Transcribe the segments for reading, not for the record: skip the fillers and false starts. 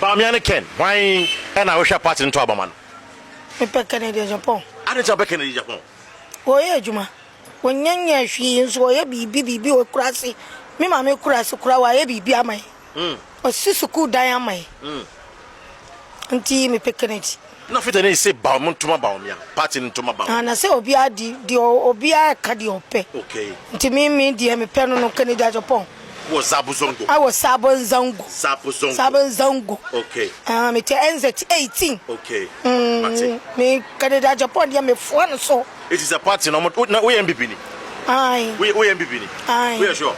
Bawumia Ken, why and I wish a party into Abaman. Me pe Canada Japan. I didn't have Canada Japan. Oh yeah, Juma. When young she is so ye bibi or crassy. Me mamma crass cry why bibi amai. Or Sisuku diamai. Auntie me pe Canada. Nothing any say Bawumia to my Bawumia, party into my Bawumia. And I say Obiaa di Obiaa kadiope. Okay. Nti me dear me pen no Canada Japan. Was Sabuzongo. I was Sabuzongo. Sabuzongo. Okay. Me te NZ 18. Okay. Me Canada Japan dia me phone so. It is a party no we MPP ni. Aye. We MPP ni. Aye. We are sure.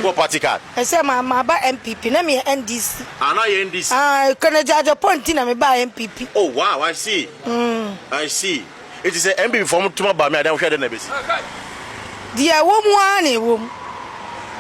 What party card? I say my ba MPP na me NDC. Ana NDC. Aye, Canada Japan ti na me ba MPP. Oh wow, I see. I see. It is a MPP from to my Bawumia then we share the nebis. Dia wo mu ani wo mu.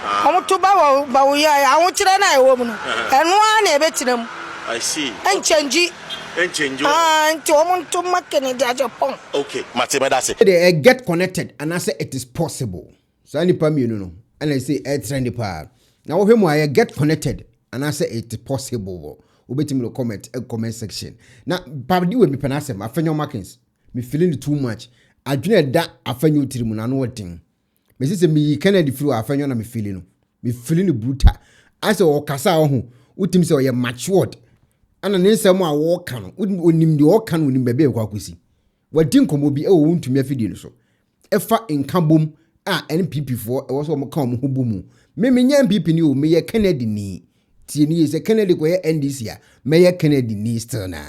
Omo to Bawumia I want kire na e wo mu no. Eno ani e betinam. I see. En change. Nti omo to Canada Japan. Okay, Matema that's it. They get connected and I say it is possible. So any pa me no. And I say it's trendy pa. Now we I get connected and I say it is possible. Ubetimi no comment section. Now pabdi we me penasem afenyo markings. Me feeling too much. Adwene da afenyo tirimu na no thing. Me say me Kennedy free afenyo na me feeling no. Me feeling brutal. I say o kasa ho. Utim say o ye matured. Ana nsɛm a wɔka no onim de wɔka no onim bebe ekwa akosi wadi nkomo bi e wo ntumi afidie no so ɛfa nkabom a NPP fo ɛwɔ so mo ka mo hobu mu me nya NPP ni o me ye Kennedy ni tie ni se Kennedy ko ye NDC a me ye Kennedy ni still na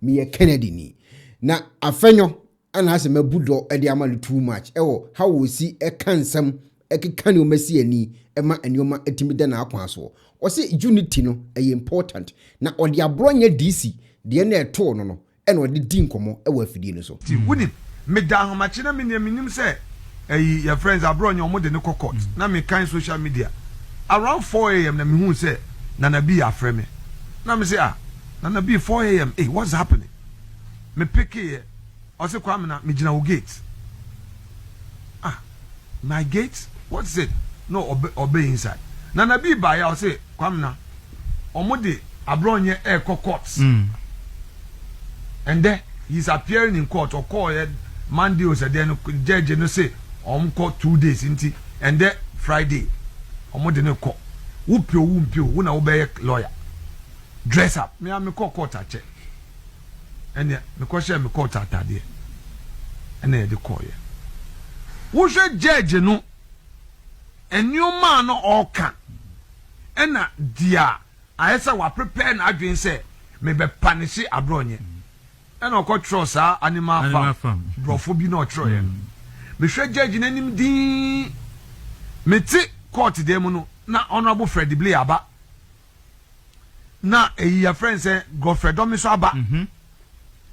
me ye Kennedy ni na afenyo ana ase mabudo e de ama too much ɛwɔ how we see e kan nsɛm ekeka ne o masi ani ema anioma etimi da na akwa so o se unity no e important na o de abronye DC de na eto no no e na o de di nkomo e wa afidie no so ti wuni me da homache na menim se your friends abronye omo de ne court na me kan social media around 4 a.m. na me hu se Nana B afre me na me say Nana B 4 a.m. Hey, what's happening? Me pick here o se kwa me na me gina wo gate my gate. What's it? No, obey inside. Nana B by I say, Kwamna, Omode Abronye air courts. And then he's appearing in court or call Monday or then judge no say, court 2 days into and then Friday. Omode no court. Wumpio, wuna obey lawyer. Dress up. Me am call court at check. And then me question me court at that day. And then the call ye. Who's your judge no? And you man no all can. And dear, I say wa prepare na adwin say me be punish abronye. And o ko trust animal farm. Brofo bi no tro ye. Me hwe judge nanim din. Me ti court dem no na honorable Fred Blay aba. Na your friend say Godfrey Domiso aba.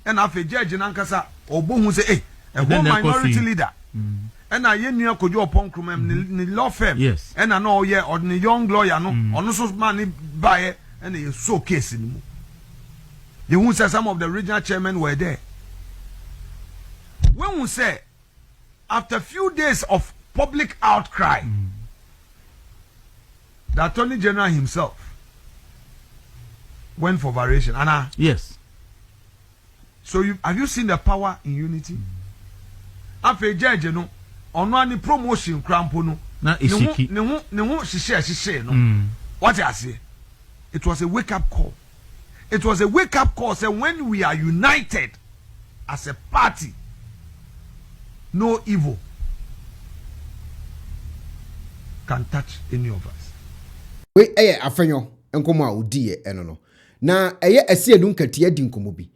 And afa judge na nkasa obohu say a minority leader. And I knew could you upon the law firm. Yes. And I know yeah, or the young lawyer no, on so money buy it, and they so case in you who say some of the regional chairmen were there. When we say after a few days of public outcry, the Attorney General himself went for variation. Anna. Yes. So have you seen the power in unity? After judge, you know. Ono ani promotion crampo no na ishiki ne ho hihye no what I say it was a wake up call. It was a wake up call say when we are united as a party no evil can touch any of us. We afenyo enkomo a odi eno no na ese adu nkatia di nkomo bi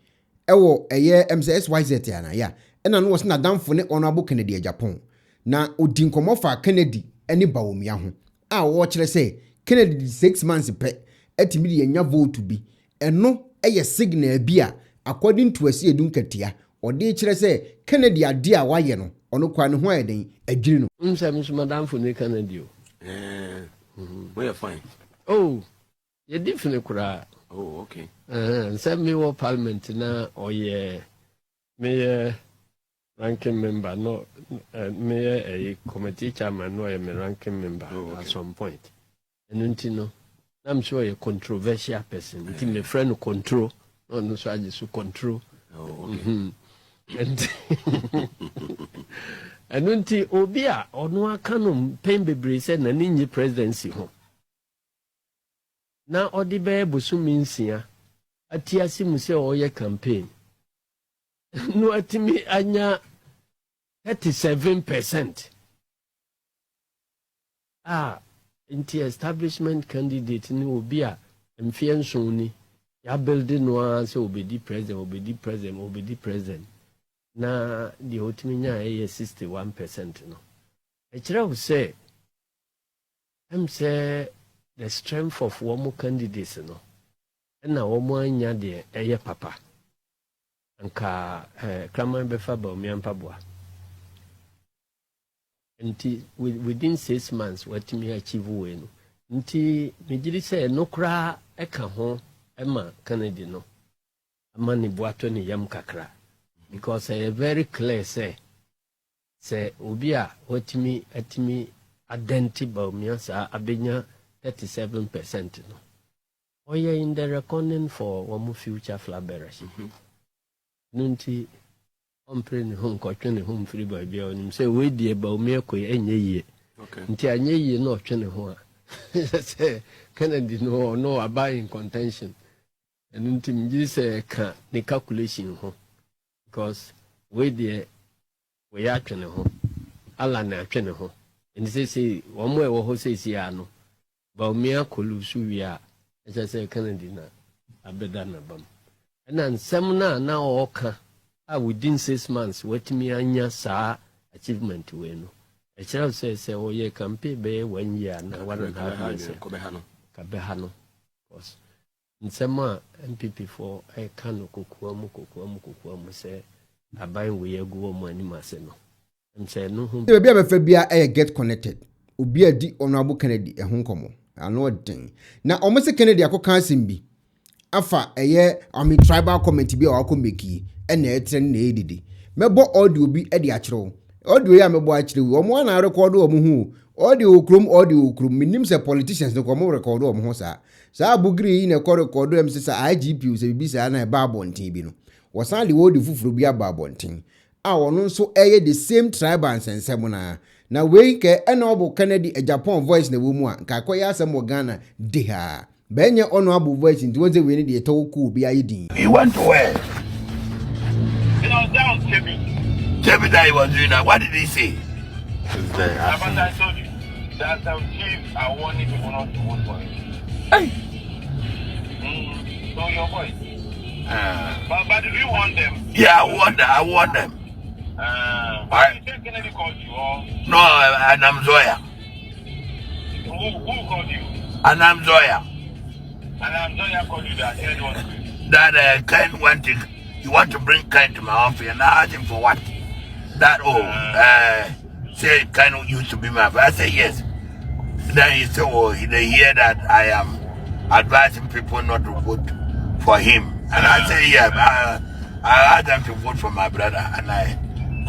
ewo MCSYZ ana ya ena no was na damfo ne honorable Kennedy Agyapong na odi nkomo fa Kennedy eni Bawumia ho a wo kire say Kennedy 6 months pe atimi de nya vote bi eno signal bi a according to ase adu nkatia odi kire say Kennedy ade a waye no ono kwa ne ho ayeden adwiri no nsem madamfo ne Kennedy o we are fine. Oh, you different kura. Oh, okay. Send me what parliament na or me ranking member no me a committee chairman no me ranking member at some point. And no I'm sure a controversial person. It my friend control. No, so I just control. Oh, okay. And and until Obiaa or no canon pain be said na ninja presidency home. Now all the bear busu means here. Atiasi muse oye campaign. No atimi anya 37%. Inti establishment candidate ni Obiaa mfianso ni ya building no say obedi president. Na the otiminya 61% no. Echira wo say say the strength of one candidates no. Na womo anya de eye papa. Anka kraman befa Bawumia mpaboa. Nti within 6 months what me achieve we no. Nti mejiri say no kra eka ho ema Kennedy no. Amani boato ni yam kakra. Because very clear say Obiaa what me atimi identity Bawumia sa abenya 37% no. Oye in the reckoning for one future flabberish. Nunti ompre home kotwene home free boy bia onim say we die Bawumia ko enye ye. Okay. Nti anye ye no twene ho a. Say Kennedy no abai in contention. And nti mji say ka ni calculation ho. Because we die we ya twene ho. Ala na twene ho. Nti say one way wo ho say sia no. Bawumia ko lusu wi a. I say Kennedy na abeda na bam. And some na oka within 6 months what me anya sa achievement we no. I shall say oh ye campaign be 1 year na 1.5 years. Kabehano. Cause in some MPP for I can kukuamu say abai we go mo ani mase no. I'm say no home. Be be fa bia get connected. Obiaa di Honorable Kennedy e ho nkomo. Ano den. Na omose Kennedy akoka asimbi. Afa ami tribal comment bi a wakomeki na etre na edidi. Mebo audio bi e di akiro. Audio ya mebo akiro. Omo na record omo hu. Audio krum minim se politicians no komo record omo ho sa. Sa Bugri na record em se sa IGP se bi sa na ba bonten bi no. Wosan de wodi fufuru bi aba bonten. A wono nso the same tribe ansensem na we ke Honorable Kennedy Agyapong voice na wo mu a ka koya asem wo Ghana de ha benye Honorable voice nti wonze we ni de to ku bi ayedin. He went to where? You know, down Timmy. Tell me that he was doing that. What did he say? I told you that some chiefs are warning people not to vote for him. Hey. So your voice. But do you want them? Yeah, I want them. Why? Kennedy called you or? No, and I'm Zoya. Who called you? And I'm Zoya. And I'm Zoya called you that Kennedy wants to. That Ken wanted, you want to bring Ken to my office, and I asked him for what? That say Ken used to be my friend. I said yes. Then he said, oh, they hear that I am advising people not to vote for him. And I said, yeah, I asked them to vote for my brother, and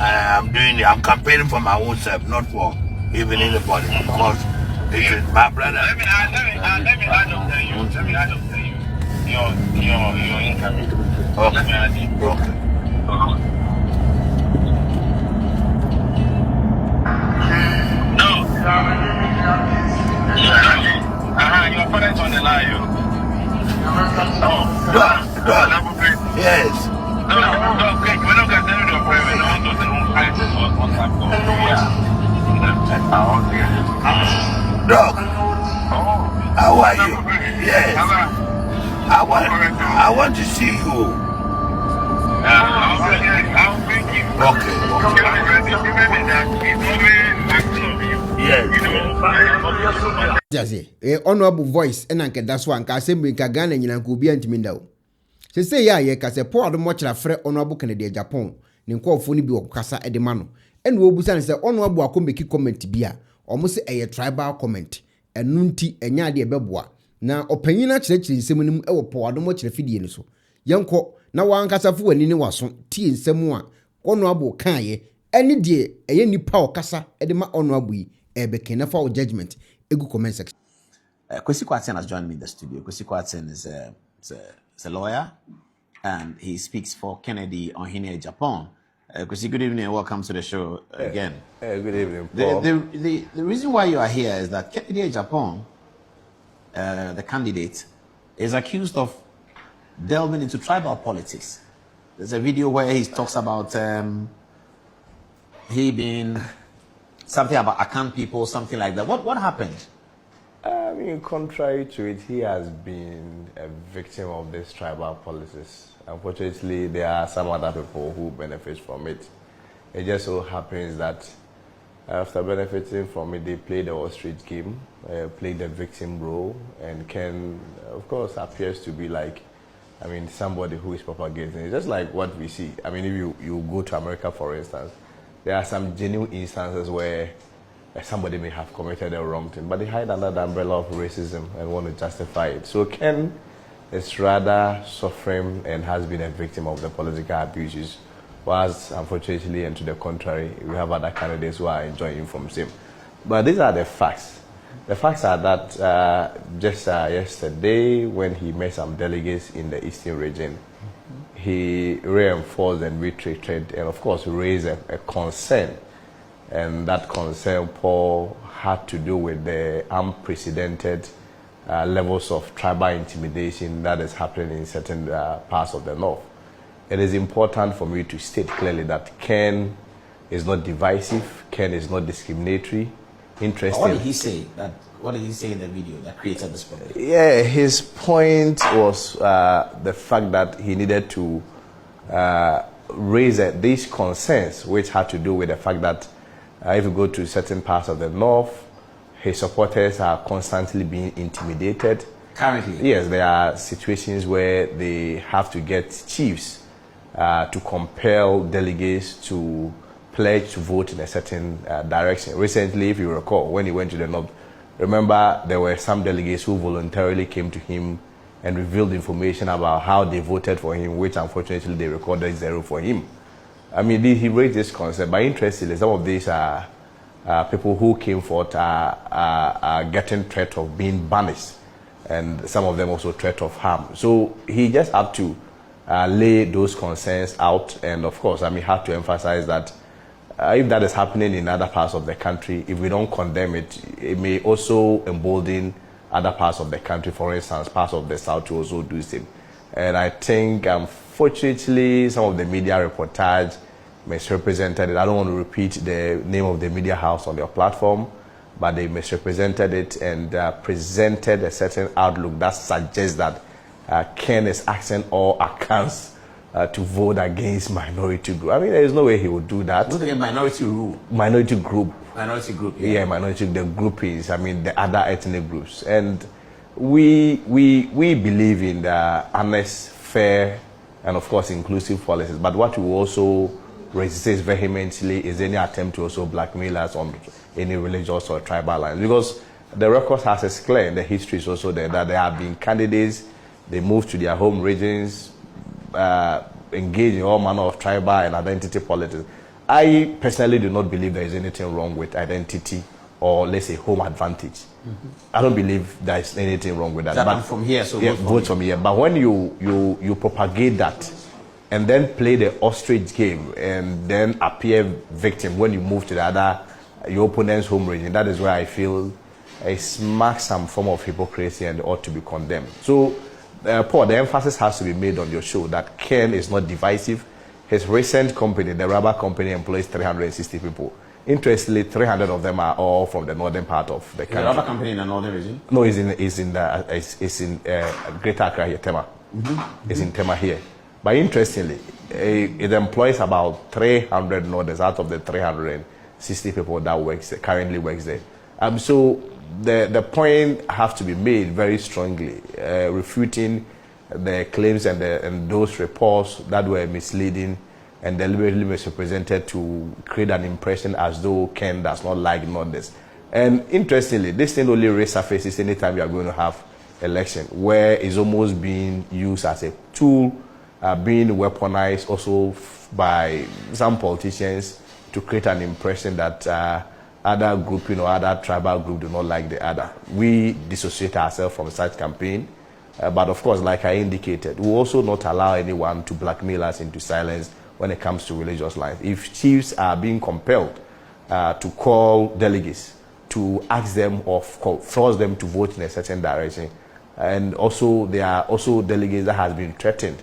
I'm campaigning for my own self, not for even anybody, because it is my brother. Let me add up to you. Your income. Okay. Let me add it. Okay. No. Your father's on the line, yo. Yes. No, okay. We're not going to tell you the prayer. No one doesn't know Dog, how are you? Yes. I want to see you. I'll bring you. Okay. Yes. Honorable voice and anke that's one ka sembe nka Ghana nyina nka obi antimi ndawo. Se ya ye ka se Paul do mochra frɛ Honorable Kennedy Agyapong ne nkofo ni bi okasa edema no. Ene wo busa ne se Honorable akomeki comment bi a omo se tribal comment enu nti enya de ebeboa na opanyina kyerɛkyerɛ nsɛm nim ɛwɔ Paul do mochra fidie ne so. Yenko na wankasafo wani ne waso tie nsɛm a Honorable kan ye ene de eye nipa okasa edema Honorable yi ebeke na fa judgment egu comment section. Kwesi Kwaten has joined me in the studio. Kwesi Kwaten is a lawyer, and he speaks for Kennedy on Agyapong. Kwesi, good evening and welcome to the show again. Good evening, Paul. The reason why you are here is that Kennedy Agyapong, the candidate, is accused of delving into tribal politics. There's a video where he talks about he being something about Akan people, something like that. What happened? I mean, contrary to it, he has been a victim of this tribal politics. Unfortunately, there are some other people who benefit from it. It just so happens that after benefiting from it, they play the Wall Street game, play the victim role, and Ken, of course, appears to be like, I mean, somebody who is propagating it. Just like what we see. I mean, if you go to America, for instance, there are some genuine instances where somebody may have committed a wrong thing, but they hide under the umbrella of racism and want to justify it. So Ken is rather suffering and has been a victim of the political abuses, whilst unfortunately and to the contrary, we have other candidates who are enjoying from him. But these are the facts. The facts are that just yesterday, when he met some delegates in the Eastern region, he reinforced and reiterated and of course raised a concern. And that concern, Paul, had to do with the unprecedented levels of tribal intimidation that is happening in certain parts of the north. It is important for me to state clearly that Ken is not divisive, Ken is not discriminatory. Interesting. What did he say? What did he say in the video that created this problem? Yeah, his point was the fact that he needed to raise these concerns, which had to do with the fact that if you go to certain parts of the north, his supporters are constantly being intimidated. Currently? Yes, there are situations where they have to get chiefs to compel delegates to pledge to vote in a certain direction. Recently, if you recall, when he went to the north, remember there were some delegates who voluntarily came to him and revealed information about how they voted for him, which unfortunately they recorded 0 for him. I mean, he raised this concept, but interestingly, some of these are people who came forth are getting threat of being banished, and some of them also threat of harm. So he just had to lay those concerns out, and of course, I mean, had to emphasize that if that is happening in other parts of the country, if we don't condemn it, it may also embolden other parts of the country, for instance, parts of the South to also do the same. And I think, unfortunately, some of the media reportage misrepresented it. I don't want to repeat the name of the media house on your platform, but they misrepresented it and presented a certain outlook that suggests that Ken is asking all Akans to vote against minority group. I mean, there is no way he would do that. Vote against minority rule. Minority group. Minority group. Yeah, minority, the groupings. I mean, the other ethnic groups. And we believe in the honest, fair, and of course inclusive policies. But what we also resist vehemently is any attempt to also blackmail us on any religious or tribal lines. Because the record has is clear, and the history is also there, that there have been candidates, they moved to their home regions, engage in all manner of tribal and identity politics. I personally do not believe there is anything wrong with identity or, let's say, home advantage. I don't believe there is anything wrong with that. But but from here, so yeah, vote from here. But when you propagate that and then play the ostrich game and then appear victim when you move to the other, your opponent's home region, that is where I feel it smacks some form of hypocrisy and ought to be condemned. So, Paul, the emphasis has to be made on your show that Ken is not divisive. His recent company, the rubber company, employs 360 people. Interestingly, 300 of them are all from the northern part of the country. The rubber company in the northern region? No, it's in Greater Accra here, Tema. It's in Tema here. But interestingly, it employs about 300 northerners out of the 360 people that currently works there. So the point has to be made very strongly, refuting the claims and those reports that were misleading and deliberately misrepresented to create an impression as though Ken does not like Northerners. And interestingly, this thing only resurfaces anytime you are going to have election, where it's almost being used as a tool, being weaponized also by some politicians to create an impression that other grouping or other tribal group do not like the other. We dissociate ourselves from such campaign. But of course, like I indicated, we also not allow anyone to blackmail us into silence when it comes to religious lines. If chiefs are being compelled to call delegates to ask them or force them to vote in a certain direction, and also there are also delegates that has been threatened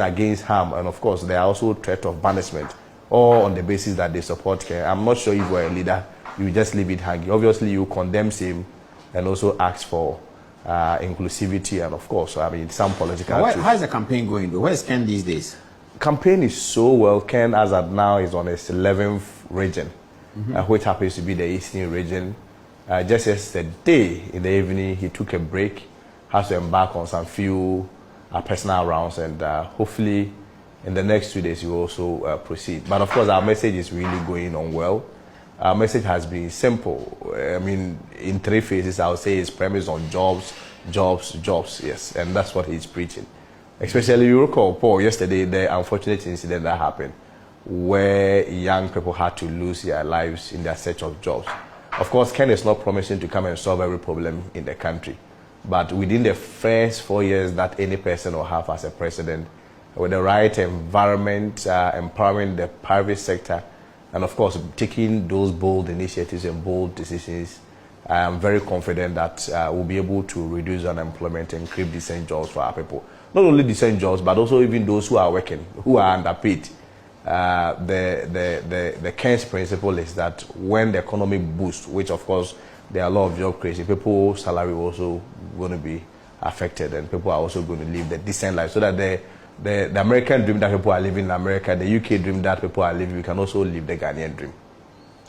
against harm, and of course there are also threat of banishment, all on the basis that they support care. I'm not sure if you're a leader, you just leave it hanging. Obviously, you condemn same and also ask for inclusivity, and of course, I mean, some political. How is the campaign going though? Where is Ken these days? Campaign is so well. Ken, as at now, is on his 11th region, which happens to be the Eastern region. Just yesterday in the evening, he took a break, has to embark on some few personal rounds, and hopefully in the next 2 days he will also proceed. But of course, our message is really going on well. Our message has been simple. I mean, in 3 phases, I would say it's premised on jobs, jobs, jobs, yes. And that's what he's preaching. Especially, you recall, Paul, yesterday, the unfortunate incident that happened where young people had to lose their lives in their search of jobs. Of course, Ken is not promising to come and solve every problem in the country. But within the first 4 years that any person will have as a president, with the right environment, empowering the private sector, and of course, taking those bold initiatives and bold decisions, I am very confident that we'll be able to reduce unemployment and create decent jobs for our people. Not only decent jobs, but also even those who are working, who are underpaid. The Ken's principle is that when the economy boosts, which of course there are a lot of job creation, people's salary also going to be affected, and people are also going to live the decent life, so that the American dream that people are living in America, the UK dream that people are living, we can also live the Ghanaian dream.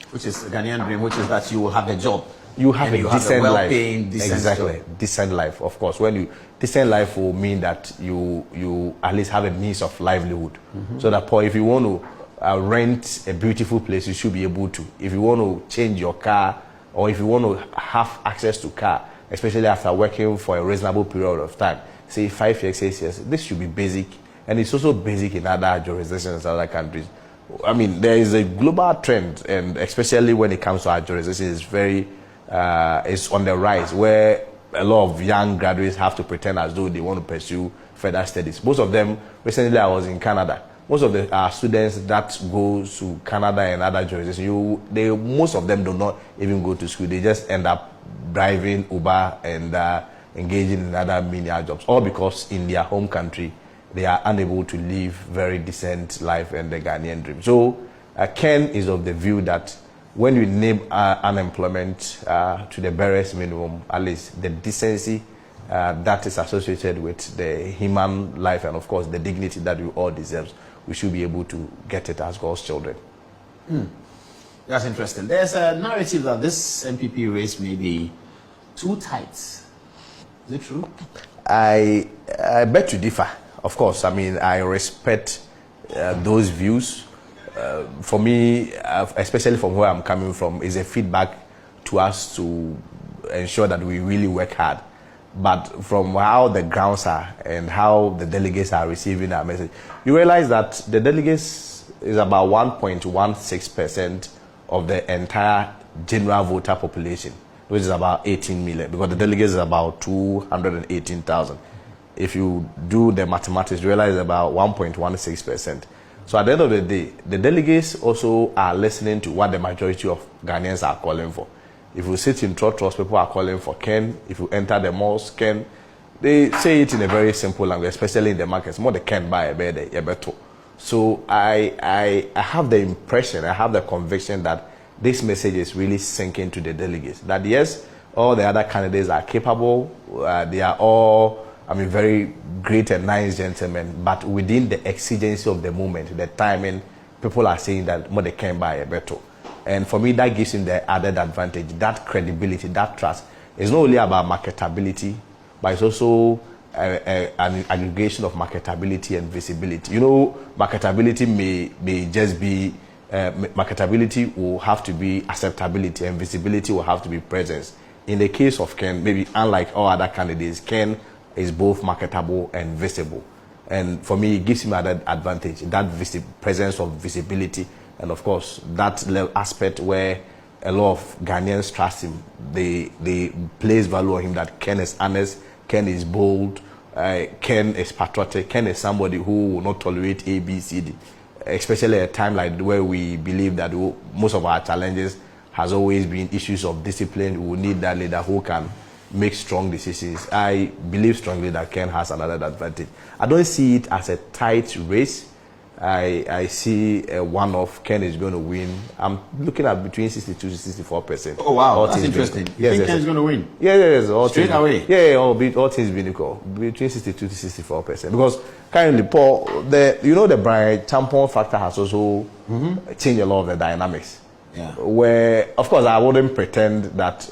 Which is the Ghanaian dream, which is that you will have a job. You have a decent life. Decent exactly, job. Decent life, of course. Decent life will mean that you at least have a means of livelihood. So that, Paul, if you want to rent a beautiful place, you should be able to. If you want to change your car, or if you want to have access to car, especially after working for a reasonable period of time, say 5 years, 6 years, this should be basic. And it's also basic in other jurisdictions, other countries. I mean, there is a global trend, and especially when it comes to our jurisdiction, it's on the rise, where a lot of young graduates have to pretend as though they want to pursue further studies. Most of them, recently I was in Canada, most of the students that go to Canada and other jurisdictions, most of them do not even go to school. They just end up driving Uber and engaging in other menial jobs, all because in their home country, they are unable to live very decent life and the Ghanaian dream. So Ken is of the view that when you name unemployment to the barest minimum, at least the decency that is associated with the human life and of course the dignity that we all deserve, we should be able to get it as God's children. That's interesting. There's a narrative that this MPP race may be too tight. Is it true? I beg to differ. Of course, I mean, I respect those views. For me, especially from where I'm coming from, is a feedback to us to ensure that we really work hard. But from how the grounds are and how the delegates are receiving our message, you realize that the delegates is about 1.16% of the entire general voter population, which is about 18 million, because the delegates is about 218,000. If you do the mathematics, you realize about 1.16%. So at the end of the day, the delegates also are listening to what the majority of Ghanaians are calling for. If you sit in trust, people are calling for Ken. If you enter the malls, Ken. They say it in a very simple language, especially in the markets. More the Ken buy a better. So I have the impression, I have the conviction that this message is really sinking to the delegates. That yes, all the other candidates are capable. They are all, I mean, very great and nice gentlemen, but within the exigency of the moment, the timing, people are saying that more they can buy a better. And for me, that gives him the added advantage, that credibility, that trust. It's not only about marketability, but it's also an aggregation of marketability and visibility. You know, marketability may just be, marketability will have to be acceptability, and visibility will have to be presence. In the case of Ken, maybe unlike all other candidates, Ken is both marketable and visible. And for me, it gives him that advantage, that presence of visibility, and of course, that aspect where a lot of Ghanaians trust him. They place value on him that Ken is honest, Ken is bold, Ken is patriotic, Ken is somebody who will not tolerate A, B, C, D. Especially at a time like where we believe that most of our challenges has always been issues of discipline. We need that leader who can make strong decisions. I believe strongly that Ken has another advantage. I don't see it as a tight race. I see one of Ken is going to win. I'm looking at between 62 to 64%. Oh wow, that's interesting. You think Ken is going to win? Yes. All straight away? Yeah, all things being equal, between 62 to 64%. Because currently, Paul, the Brian tampon factor has also changed a lot of the dynamics. Yeah. Where, of course, I wouldn't pretend that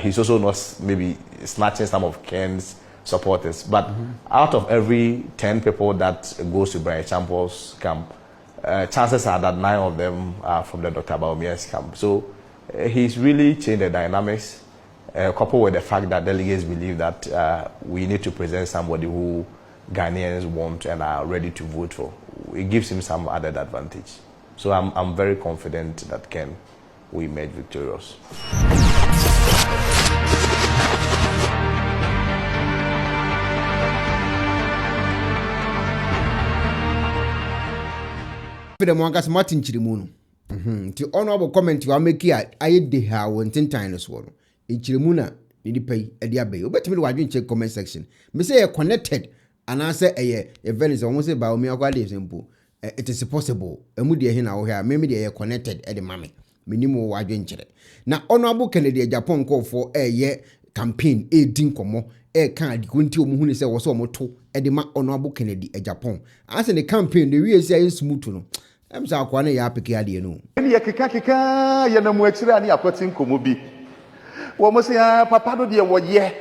he's also not maybe snatching some of Ken's supporters, but out of every 10 people that goes to Brian Champo's camp, chances are that 9 of them are from the Dr. Bawumia's camp. So he's really changed the dynamics, coupled with the fact that delegates believe that we need to present somebody who Ghanaians want and are ready to vote for. It gives him some added advantage. So I'm very confident that Ken will emerge victorious. The Mwangas Martin Chirimuno. The honorable comment you are making at I de ha one 10 times one. In Chirimuna, need pay a diabe. But me why check comment section. Me say connected and answer a Venice almost say Bawumia quite simple. It is possible. A moody here now here, maybe they are connected at the mammy. Minimum why venture. Now honorable Kennedy Agyapong call for a year campaign a dinkomo. Can't Quinty Muhuni say was almost 2 at the honorable Kennedy Agyapong. As in the campaign, the real say smooth to know. I'm so kwane ya peke ya de no. Ni keka ya na mu akira ani akwati nkomo bi. Wo mo se papa no de wo ye.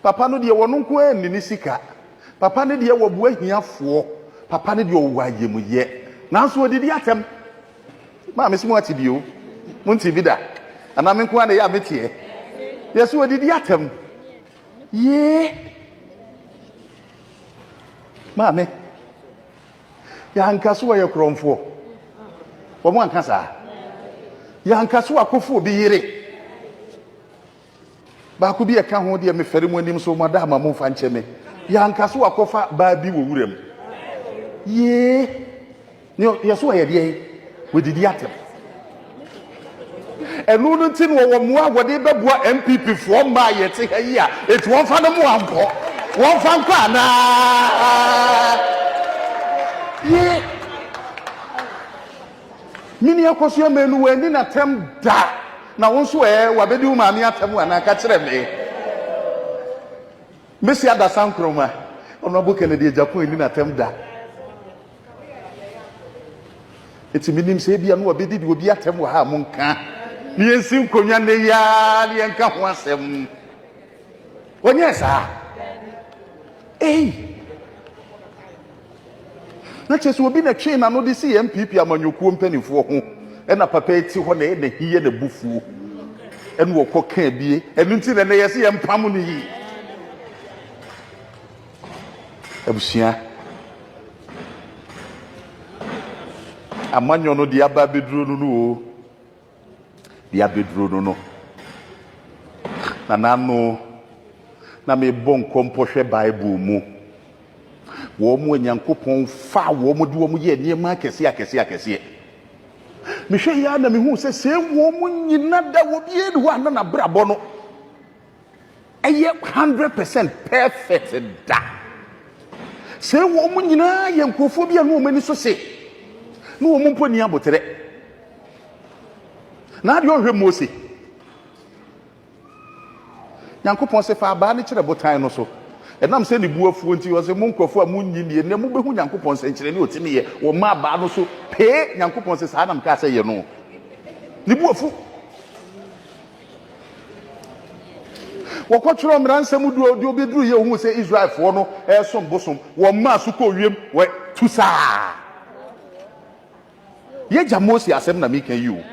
Papa no de wo no nko ni sika. Papa no de wo bu ahiafo. Papa no de wo ayemu ye. Nanso odidi atem. Ma me simu ati bio. Mun ti bi da. Ana me nko ana ya metie. Yeso odidi atem. Ye. Ma me. Ya nkaso ye kromfo. Omo ankasa ya ankaso akofo bi yire ba ku bi e ka ho de me fere mu anim so madama mo fa nche me ya ankaso akofa ba bi wo wuram ye no yeso ye de we didi atem enu no tin wo mo agode beboa MPP fo ma ye te ha yi a eti won fa no mo anko won fa nko ana ye mini akosua menu wani na tem da na wonso wabedi umami atemu ana ka kire me mesi ada sankroma ono bo Kennedy Agyapong ni na tem da eti minim se bia no wabedi di obi atemu ha monka ni ensi nkonya ne ya ni enka ho asem onye sa na cheso obi na twe na no de si MPP amanyokuo mpanifo ho na papa eti ho na hiye na bufuo enu okoka bie enu nti na yesi empam no yi abusia amanyo no de aba beduro no no de abeduro no na nano na me bon kompohwe Bible mu wo mu Nyankopon fa wo mu de wo mu ye niema akese me hwe ya na me hu se wo mu nyina da wo bie de ho na brabo no eye 100% perfect da se wo mu nyina ye nkofo bia no mani so se no wo mu mponi abotere na de ohwe Mose Nyankopon se fa ba ne kire botan no so enam se ni buafuo nti wo se mu nkofo a mu nyini ne mu behu Nyankopon se nkire ne otimi ye wo ma ba no so pe Nyankopon se sa nam ka se ye no ni buafu wo ko tro mransam du odi obeduru ye hu se Israelfo no som bosom wo ma so ko wiem we tusa ye Mose asem na me kan yi o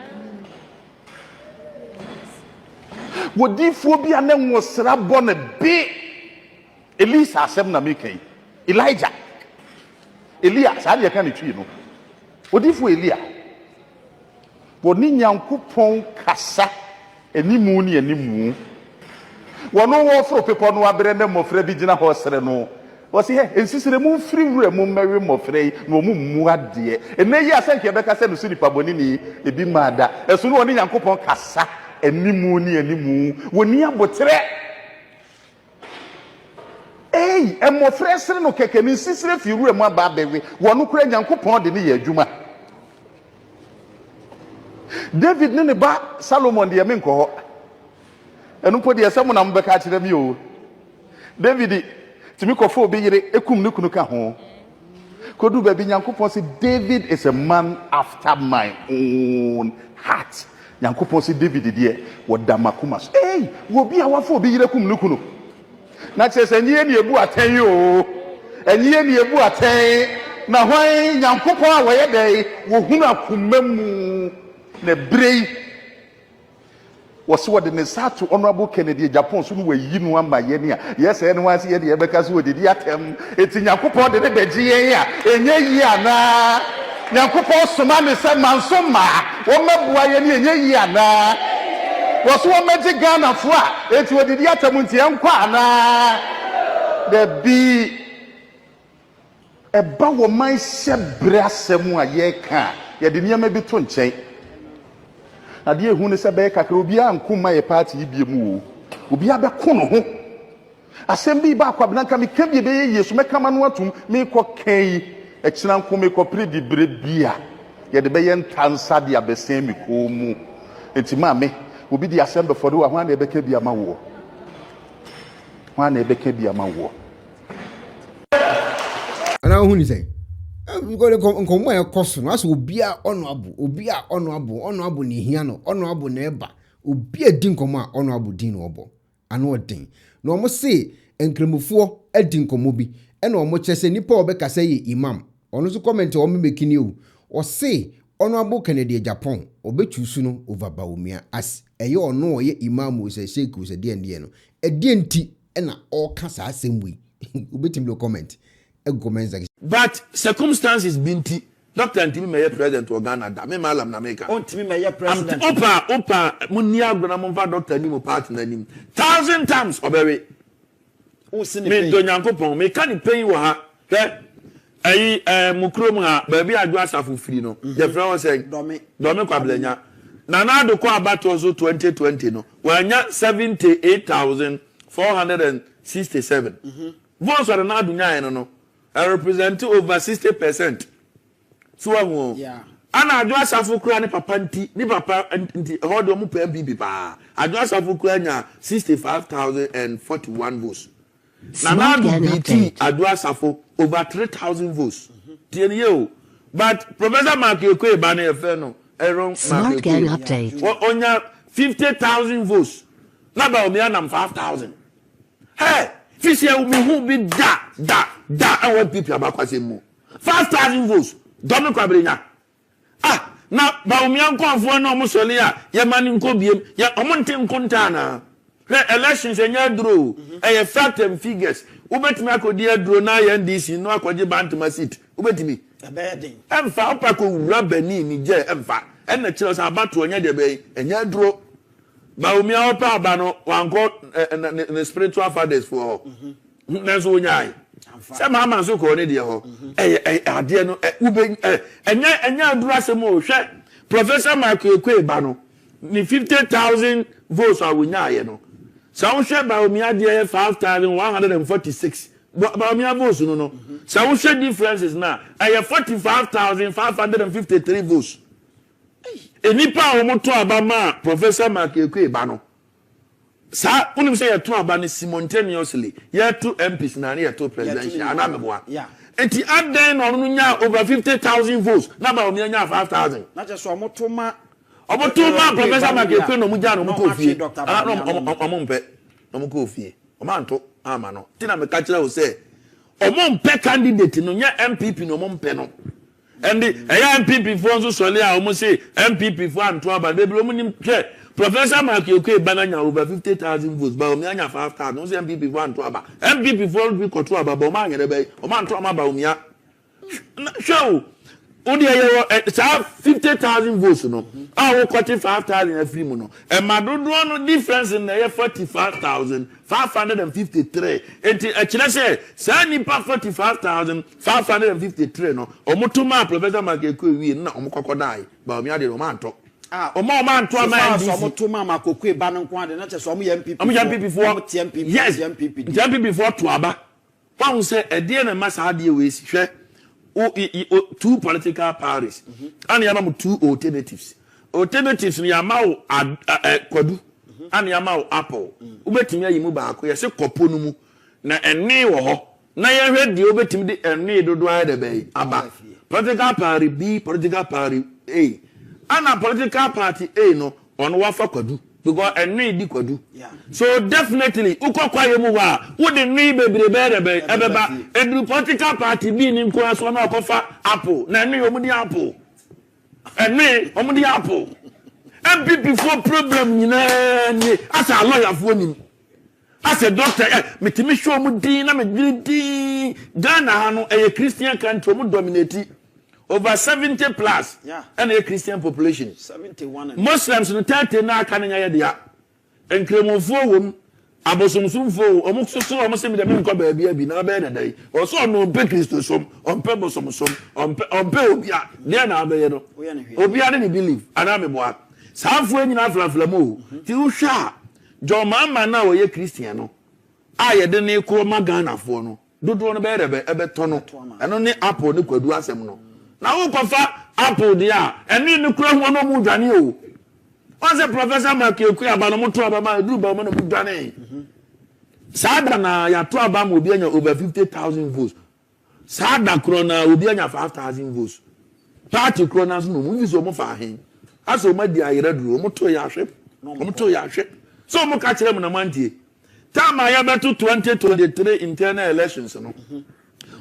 wo di fo bia ne nwosra bo ne be Elisa asem na me kan Elijah Elia sa de kan twi no wo di fo Elia wo ni Nyankopon kasa Enimu ni enimu. Wono wo fro pepo no abre ne mofra bi gina hosere no. Wo se he ensisire mu free wura mu mewe mofra yi no mu mu ade. Eneyi asanke be ka se no suni paboni ni ebi mada. Esu no oni Nyankopon kasa enimu ni enimu. Woni abotre. Hey, mofra sere no keke ni ensisire fi wura mu aba bewe. Wono kura Nyankopon de ni ye adwuma. David ne ne ba Solomon de me nko ho. Enu po de esem na mbeka kire mi o. David timi kofo obi yire ekum ne kunu ka ho. Kodu ba bi Nyankopon say David is a man after my own heart. Nyankopon say David de wo damakuma. Hey, wo bi awafo obi yire kum ne kunu. Na chese enye ne ebu aten o. Enye ne ebu aten. Na hwan Nyankopon a wo ye dai wo hunu akomamu na brei was what the Satu Honorable Kennedy Agyapong so we yi no amba ye ne a yes e no wansi ye de ye beka so odidi atem eti Nyankopon de beji ye a enye yi ana Nyankopon soma me se mansoma wo mabua ye ne enye yi ana was wo meji Ghana fo a eti odidi atem nti enkwa ana the bi eba wo man hyebre asem a ye ka ye de niam bi to nchen ade ehu ne se be kakra obi ankuma ye party bi mu obi abeko no ho asem bi ba kwa blanka me ka bi be yesu me kama no atum me ko kai ekina nko me ko predi bre bia ye de be ye ntansa de abesen me ko mu enti ma me obi di asem be for do hwan na be ka bi ama wo hwan na be ka bi ama wo ana hu ni say nkomo ya koso no aso obia honorable ni hia no honorable na eba obia di nkomo a honorable din no obo ana odin na omo se enkremufuo adi nkomo bi ena omo chese nipa obeka say imam ono so comment omo mekini o o se honorable Kennedy Agyapong obechusu no over Bawumia as eye ono ye imam o se sheik o se de no enti ena o ka sa asembui obetim lo comment. But circumstances binti Dr. Antimi meye president of Ghana da me malam na America. Ontimi meye president. Opa munni agona mo fa Dr. Antimi party na nim 1,000 times obewe. O sini me do Nyankopon me kan pay wo ha. Hwe ayi mukrom ha ba bi adwo asafo firi no. Je fra won say domi kwablanya. Na na do ko abato so 2020 no. Wanya 78,467. Votes are na dunya no. I represent over 60%. So yeah. Ana adwo asafo kura ni papa nti hodo mu pa MPP pa. Adwo asafo kura nya 65,041 votes. Na BT adwo asafo over 3,000 votes. Tieni yo. But Professor Mark Ekwe ba na efe no. Smart gang update. Onya 50,000 votes. Na ba Bawumia nam 5,000. Hey, fisia umi hu bi da and people abakwase mu 5,000 votes domi kwabrenya na Bawumia nkonfo na omo sole a ye mani nko biem ye omo nte nkonta na elections enya duro e fact and figures ubetimi akodi aduro na ye NDC no akwaje bantama seat ubetimi abedin emfa opako wura bani ni je emfa ena kire sa abato onya de be enya duro Bawumia opa abano wanko the spiritual fathers for nanso onyai se mama so ko ne de ho ade no ube enya adura se mo hwe Professor Mark Ekwe ba no ni 50,000 votes a wonyaaye no sa wo hwe Bawumia de 5,146 Bawumia votes no sa wo hwe differences na 45,553 votes enipa wo moto abama Professor Mark Ekwe ba no sa unim say to abane simultaneously ye to MPs na ye to presidential anameboa enti aden no no nya over 50,000 votes na Bawumia nya 5,000 na je so omotoma Professor Mark Ekwe no muja no mukofie no mukofie omanto ama no tina me ka kire wo say omompe candidate no nya MPP no omompe no and the MPP for so sole a almost say MPP for anto aba be bro munim hwe Professor Mark Ekwe bananya over 50,000 votes Bawumia nya 5,000 no say MPP for anto aba MPP for be control aba ba ma ngere be o ma anto ama Bawumia show Odi ayo 50,000 votes no. Ah wo 45,000 every mu no. E madodo no difference in na 45,553. Enti e kire say sa nipa 45,553 no. Omutuma Professor Makeko wi na omukokodai. Bawumia de romanto. Omo manto ama so omutuma Makoko eba no nko ade na che so omo MPP. Omo MPP for TMPP. Yes, MPP. MPP for to aba. Why say e de na masa ade we si hwe two political parties and yama two alternatives ni yama kwadu and yama apple ubetimi ayimu baako yese kopo no mu na enne wo ho na ye hwede obetimi de enne dodo ayde be aba political party B, political party A, and political party A no ono wafa kwadu because enne di kwadu. So definitely ukokwa yemu wa wo de ni bebrebe be ebeba edru political party bi ni nko aso na okofa apple na enne omudi apple enne omudi apple MPP for problem nyina ni asa lawyer for ni asa doctor metimi show mu din na me din Ghana ha no Christian country mu dominate over 70 plus and a Christian population 71 Muslims no 30 na aka na ya dia enkremofo wom abosomsomfo omuksoso omsem de menko ba bia bi na ba na dai oso no pe Kristo som ompe bosomsom ompe obia de na abaye no obia ne believe ana me boa saafo anyina aflaflamo ti uhwa jo mama na wo ye Christian no aye de ne ko magana fo no dodo no be rebe ebeto no eno ne apple ne kwadu asem no na wo kofa apple dia eni ne kura ho no mu dwane o onse Professor Makeko abano mo to abama duru ba mo no mu dwane sada na ya to abama obi anya over 50,000 votes sada krona obi anya 5,000 votes party krona so no mu viso mo fa hen aso ma di ayira duru mo to ya hwe so mo ka kire mo na mantie tama ya beto 2023 internal elections no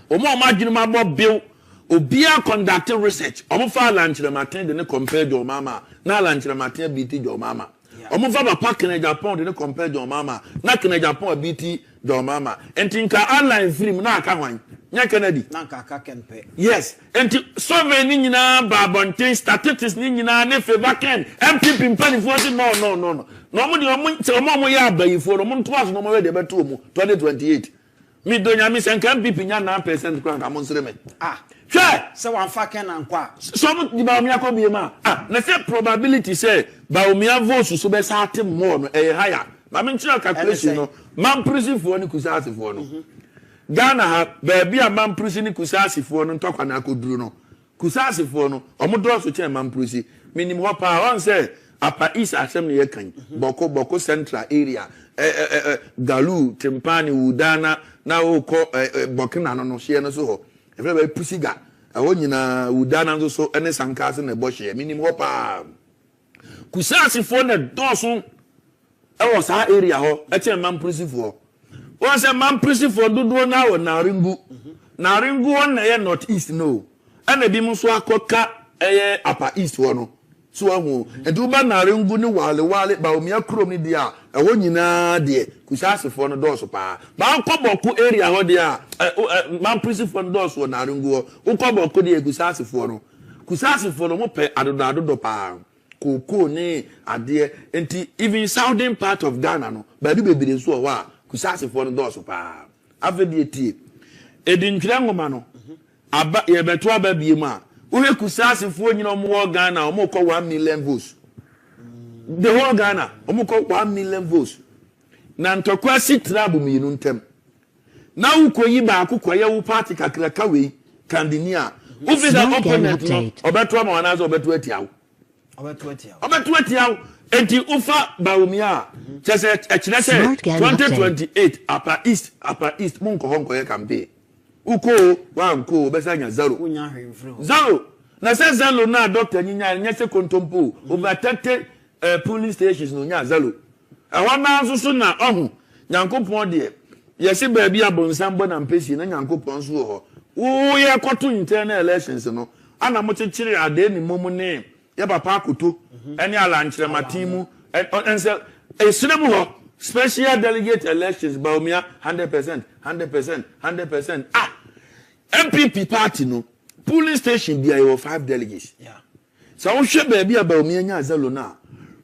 omo ma dwene ma bo bill Obiaa conducted research. Omufa lanchire matin de ne compare jo mama. Na lanchire matin BT jo mama. Omufa ba pa kene Agyapong de ne compare jo mama. Na kene Agyapong BT jo mama. Enti nka online film na aka hwan. Nya Kennedy. Na nka aka kenpe. Yes. Enti so many nyina ba bonten statistics ni nyina ne favor ken. MPP mpani force no. No mo de omo ya abayifo no mo nto aso no mo we de beto mu 2028. Mi donya mi senka MPP nya 9% kran ka mo nsere me. Se wan fa ken na nkwa so mo di Bawumia ko biema na say probability say Bawumia votes so be sate more no higher ma me nchira calculation no man prisifo ni kusasifo no Ghana ha ba bia man prisi ni kusasifo no ntokwa na akoduru no kusasifo no omodo so che man prisi minim ho pa on say apa east asem ne yekan boko central area Galu Timpani Udana na oko Burkina no hye no so ho everybody pusiga awo nyina Udana nso so ene sankase na bohye minim ho pa kusasifo na doso e was ha area ho e che man prisifo won say man prisifo dodo na wo na ringu won na ye north east no ene bi mu so akoka eye upper east wo no so ahu eduba na ringu ni wale Bawumia krom ni dia ewo nyina de kusasifo no doso pa ba nkoboko area ho de a man prisifo no doso na ringu ukoboko de kusasifo no mo pe adodo pa koko ne ade enti even southern part of Ghana no ba bi bebire so wa kusasifo no doso pa avedi tie edintwira ngoma no aba ye beto aba biem a uhe kusasifo nyina omo Ghana omo ko 1 million votes the whole Ghana omo ko 1 million votes na ntokwa sitrabu minu ntem na ukoyi ba akukwa ye wo party kakraka we kandinia ufi da opponent no obeto ama wanazo obeto atiawo obeto atiawo enti ufa Bawumia chese echirese 2028 upper east munko honko ye campaign uko wanko besanya zero na se zero na doctor nyinya nyese kontompo over 30 police stations no nya zero awana nso na ohu nyankopon de yesi ba bia bonsambo na mpesi na nyankopon so ho wo ye koto internal elections no ana mo chichiri ade ni momu ne ye papa akoto eni ala nchire matimu ense esiremu ho special delegate elections Bawumia 100% MPP party no polling station there were 5 delegates. Yeah. So we should be about me and Zalona.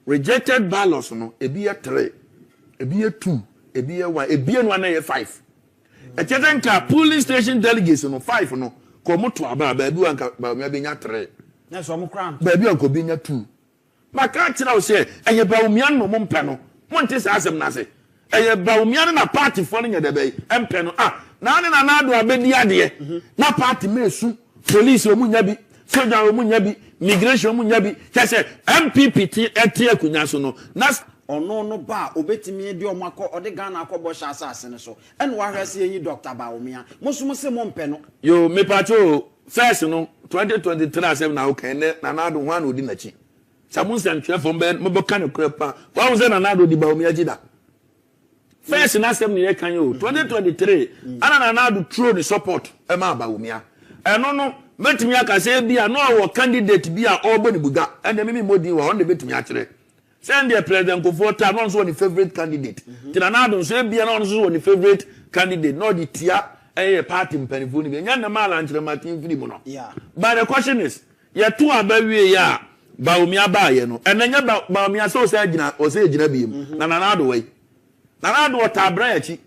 Rejected ballots no, a be a 3, a be a 2, a be a 1, a be a 1 a 5. A chetanka polling station delegates no 5 no. Come to about baby and maybe a 3. That's one crown. Baby uncle being a 2. My character now say, and your Bawumia no mumpano. Montes asem nase. And your Bawumia na party falling at the bay, and peno. Ah, now and another abediade. Na party mesu, police or munyabi, soldier or munyabi, migration munyabi. Just say MPPT etia kunyasono. Nas no ba obetimi di omako ode Ghana akobo sha asase so. En wa hwese yi Dr. Bawumia. Mosumo se mompe no. Yo me pacho first no 2023 asem na okay na nado one odi nachi. Samun san twa from ben mo boka no krepa. Wa wo na nado di Bawumia jida. First na asem ne kan yo 2023 ana na nado throw the support e ma Bawumia. Eno no metimi aka se bia no wo candidate bia obo ni buga. And me modi wa on the betimi a kire. Send the president Kofo ta no so the favorite candidate. Tina na do so bia no so the favorite candidate no the tia a party mpanifo ni nya na mala nchire Martin Fili mo no. Yeah. But the question is, ye to abawie ya Bawumia ba ye no. Enanya Bawumia so say gina o say gina biem. Na na do we. Na do ta bra ya chi.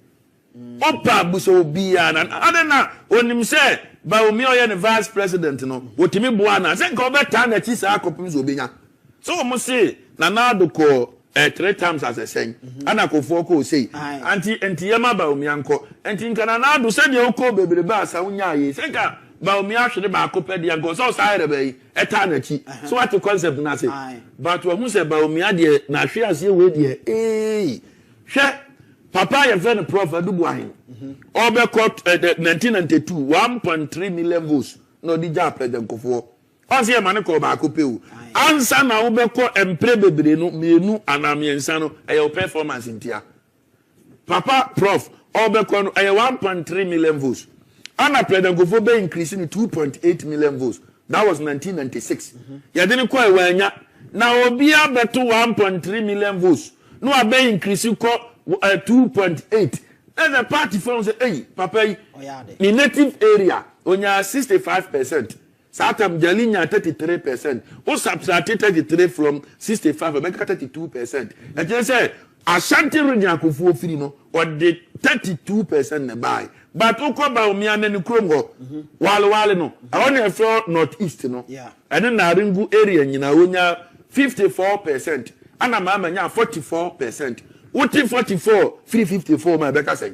Opa buso bia na adena onim say Bawumia ye the vice president no. Wotimi boa na say nka obeta na chi sa akopim so obenya. So mo say na do ko 3 times as a saying. Ana Kofo ko say anti yema Bawumia nko anti nka na do say de okọ bebre ba sa unya ye say nka Bawumia hwede ba akopɛ de nko so say rebe eta na chi. So what the concept na say but we say Bawumia de na hwe ase we de hwe papa ye friend prof adubu ahin obekot 1992 1.3 million votes no di ja president Kofo onse mane ko ba akopɛ o ansa na ubeko empre bebre no mienu anamiensa no eye performance ntia papa prof obeko no eye 1.3 million votes ana president Kofo be increase ni 2.8 million votes that was 1996 ya deni ko ewanya na obi abeto 1.3 million votes no abe increase ko 2.8 and the party from say hey papa in native area onya 65%. Satam Jalinya 33%. Who subtracted 33 from 65, make 32%. And just say Ashanti region Kofo Fili no or the 32% ne buy. But Oko Bawumia ne Krongo wale no. I only have northeast no. Yeah. And then Naringu area nyina wonya 54%. Ana mama nya 44%. Uti 44, 354 my beka say.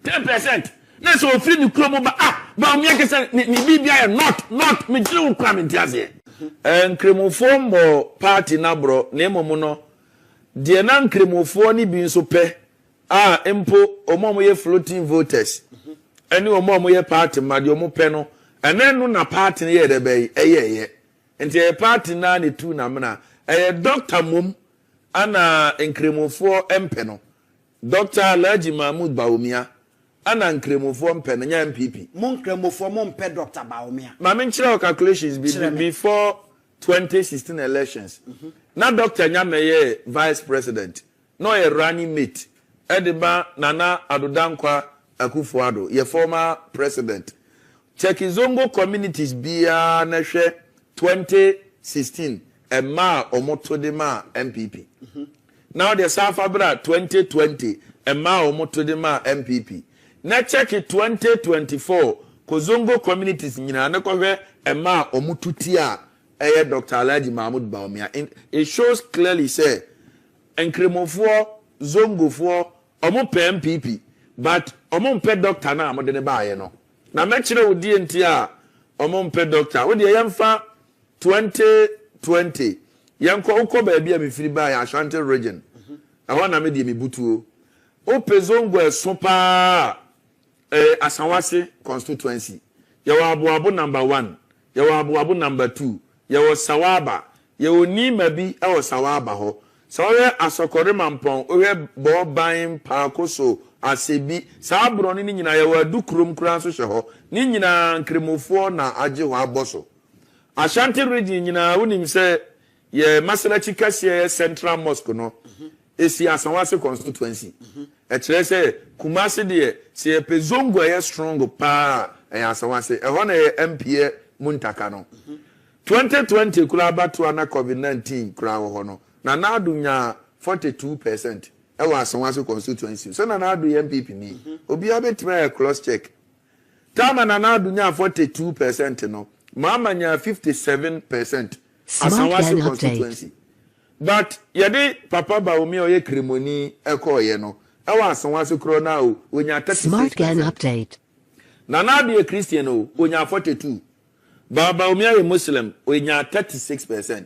10%. Na so free ni kromo ba Bawumia ke say ni bibia not me jiru kwa me ntiase nkremofo mo party na bro na emomo no de na nkremofo ni bi nso pe empo omo ye floating voters eni omo ye party ma de omo pe no ene no na party ye de be eye enti e party na ne tu na mna Dr. Mom ana nkremofo empe no Dr. Alhaji Mahmoud Bawumia ana nkremofo mpe na nya MPP mon nkremofo mo mpe Dr. Bawumia ma me nchire calculations before 2016 elections na Dr. Nyameye vice president no a running mate Ediba Nana Adodankwa Akufo-Addo ye former president Chekizongo communities bia na hwe 2016 ma omoto de ma MPP now the Safabra 2020 ma omoto de ma MPP na check 2024 Kozongo communities nyina na kohwe ema omututi a Dr. Alhaji Mahmoud Bawumia. It shows clearly say enkremofo zongofo omo pe MPP but omo pe doctor na amode ne baaye no na mekire odi enti a omo pe doctor wo de yemfa 2020 yanko uko ba bia me firi baaye Ashanti region na me de me butuo o pezongo esopa Asanwase constituency yawo abuabu number 1 yawo abuabu number 2 yawo Sawaba yawo Nima bi ewo Sawaba ho sawe Asokore Mampon owe Boban Pakoso Asebi sabro ni nyina yawo adukrom kura so hwe ho ni nyina nkremofo na age ho aboso Ashanti region nyina wonim se ye Masalachi Kase Central Mosque no esi Asanwase constituency kire say Kumasi de se pezongo ye strong pa asawase e ho na MPA muntaka no 2020 kura batu na COVID-19 kura wo ho no na Nadu nya 42% e wa asawase constituency so na Nadu MPP ni obi abetime cross check tama na Nadu nya 42% no mama nya 57% asawase constituency but yede papa Bawumia oye kremoni ekoye no e wa asawase kro na o onya 36%. Smart Gang Update. Na Nadu Christian o onya 42. Bawumia ye Muslim onya 36%.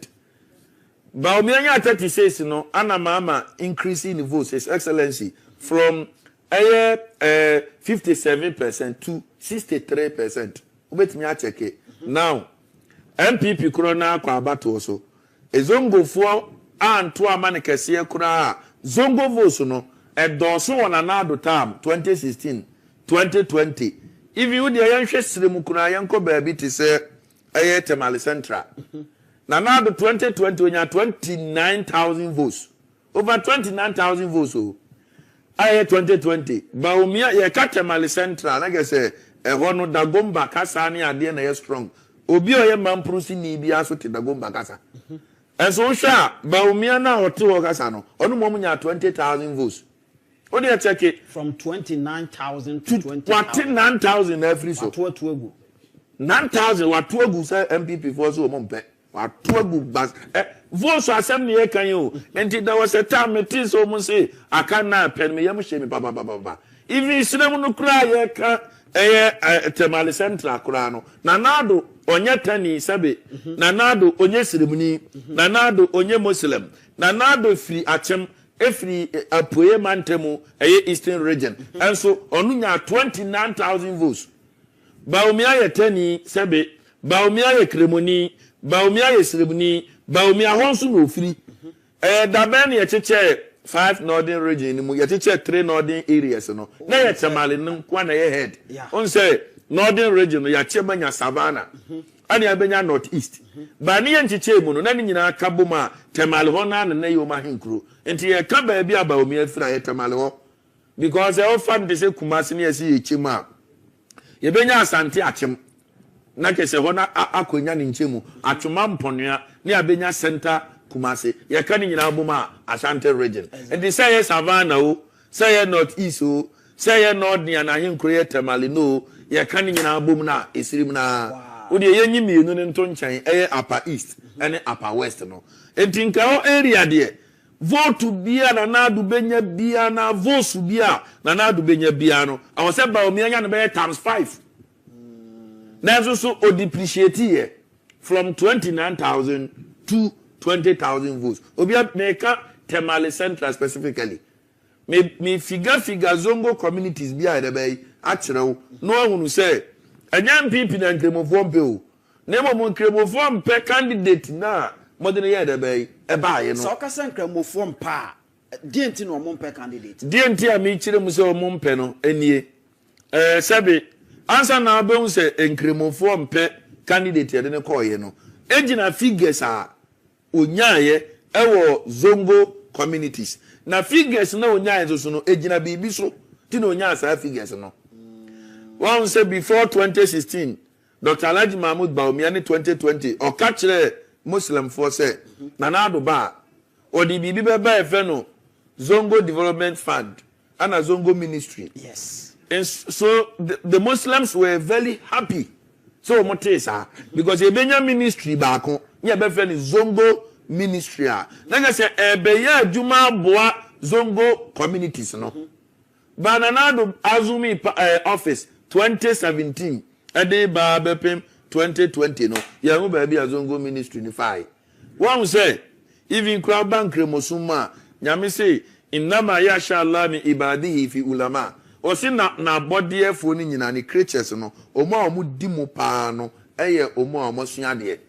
Bawumia nya 36 no ana mama increasing the votes his excellency from 57% to 63%. Ubetimi acheke. Now MPP krona kwa abato so ezongo fo anto amane kese kura zongo votes no edoso wona Nadu term 2016 2020 if you dey yanhwe siremu kuna yanko baabi ti se Temale Central na Nadu 2020 onya 29,000 votes over 29,000 votes o 2020 Bawumia ye ka Temale Central na ge se ho no dagomba kasa ne ade na ye strong obi oye mamprusi ni bi aso te dagomba kasa enso sha Bawumia na hote wo kasa no onu mo nya 20,000 votes. What do you check it? From 29,000 to 29,000 every so. 9,000 what two agu say MPP for so mompe. What two agu bas votes assembly e kan you. And there was a time it is so say I can na pen me yam shame baba. Even sinemu no kra ye ka Temale Central kra no. Na Nadu onye tani sabe. Na Nadu onye siremuni. Na Nadu onye Muslim. Na Nadu free achem every apoye mantemu eastern region and so onunya 29,000 votes. Bawumia ye tani sebe Bawumia ye kremoni Bawumia ye srebuni Bawumia honsu no free da ben ye cheche 5 northern region ni mu ye cheche 3 northern areas no na ye Temale no kwa na ye head on say northern region ya chebanya savannah ani abenya northeast ba ni ye cheche mu no na ni nyina kaboma Temale ho na na ye o ma henkro enti ye ka ba bia Bawumia fira ye Temale ho because e ofan de se Kumasi ne ye si echima ye benya asante achem na kese ho na akonya ne nchemu atwoma mponua ne abenya center Kumasi ye ka ni nyina boma Asante region enti say ye savannah o say ye northeast o say ye north ne na henkro ye Temale no ye ka ni nyina bom na esirim na odi ye nyimi no ne nto nchan upper east ene upper west no enti nka o area de vote bia na Nadu benya bia na vote bia na Nadu benya bia no I was say Bawumia nya no be times 5 na so o depreciate here from 29,000 to 20,000 votes obia make Temale Central specifically me figure zongo communities bia de be akyerew no ahunu say anya MPP na nkremofo mpe o na mo nkremofo mpe candidate na modern year de be e baaye no so ka san nkremofo mpa dienti no mo mpe candidate dienti a mi kire mu se o mo mpe no enie sabe ansa na abehun se nkremofo mpe candidate ye de ne koye no ejina figures a onyaye ewo zongo communities na figures na onyaye so no ejina bibi so ti na onyaye sa figures no one say before 2016 Dr. Alhaji Mahmoud Bawumia in 2020 or catch Muslim for say na Nadu ba or the bibi beba efeno Zongo Development Fund and a Zongo Ministry. Yes. And so the Muslims were very happy. So motesa because a Benya ministry back on yeah befeni Zongo Ministry. Like I say ebeya juma boa Zongo communities no. But na Nadu Azumi office 2017 ade ba bepem 2020 no ya mu ba bia Zongo Ministry ni fai one say even crowd bank remosuma nyame say innama yasha Allah mi ibadihi fi ulama o si na body efo ni nyina ni creatures no omo di mu pa no eye omo sua de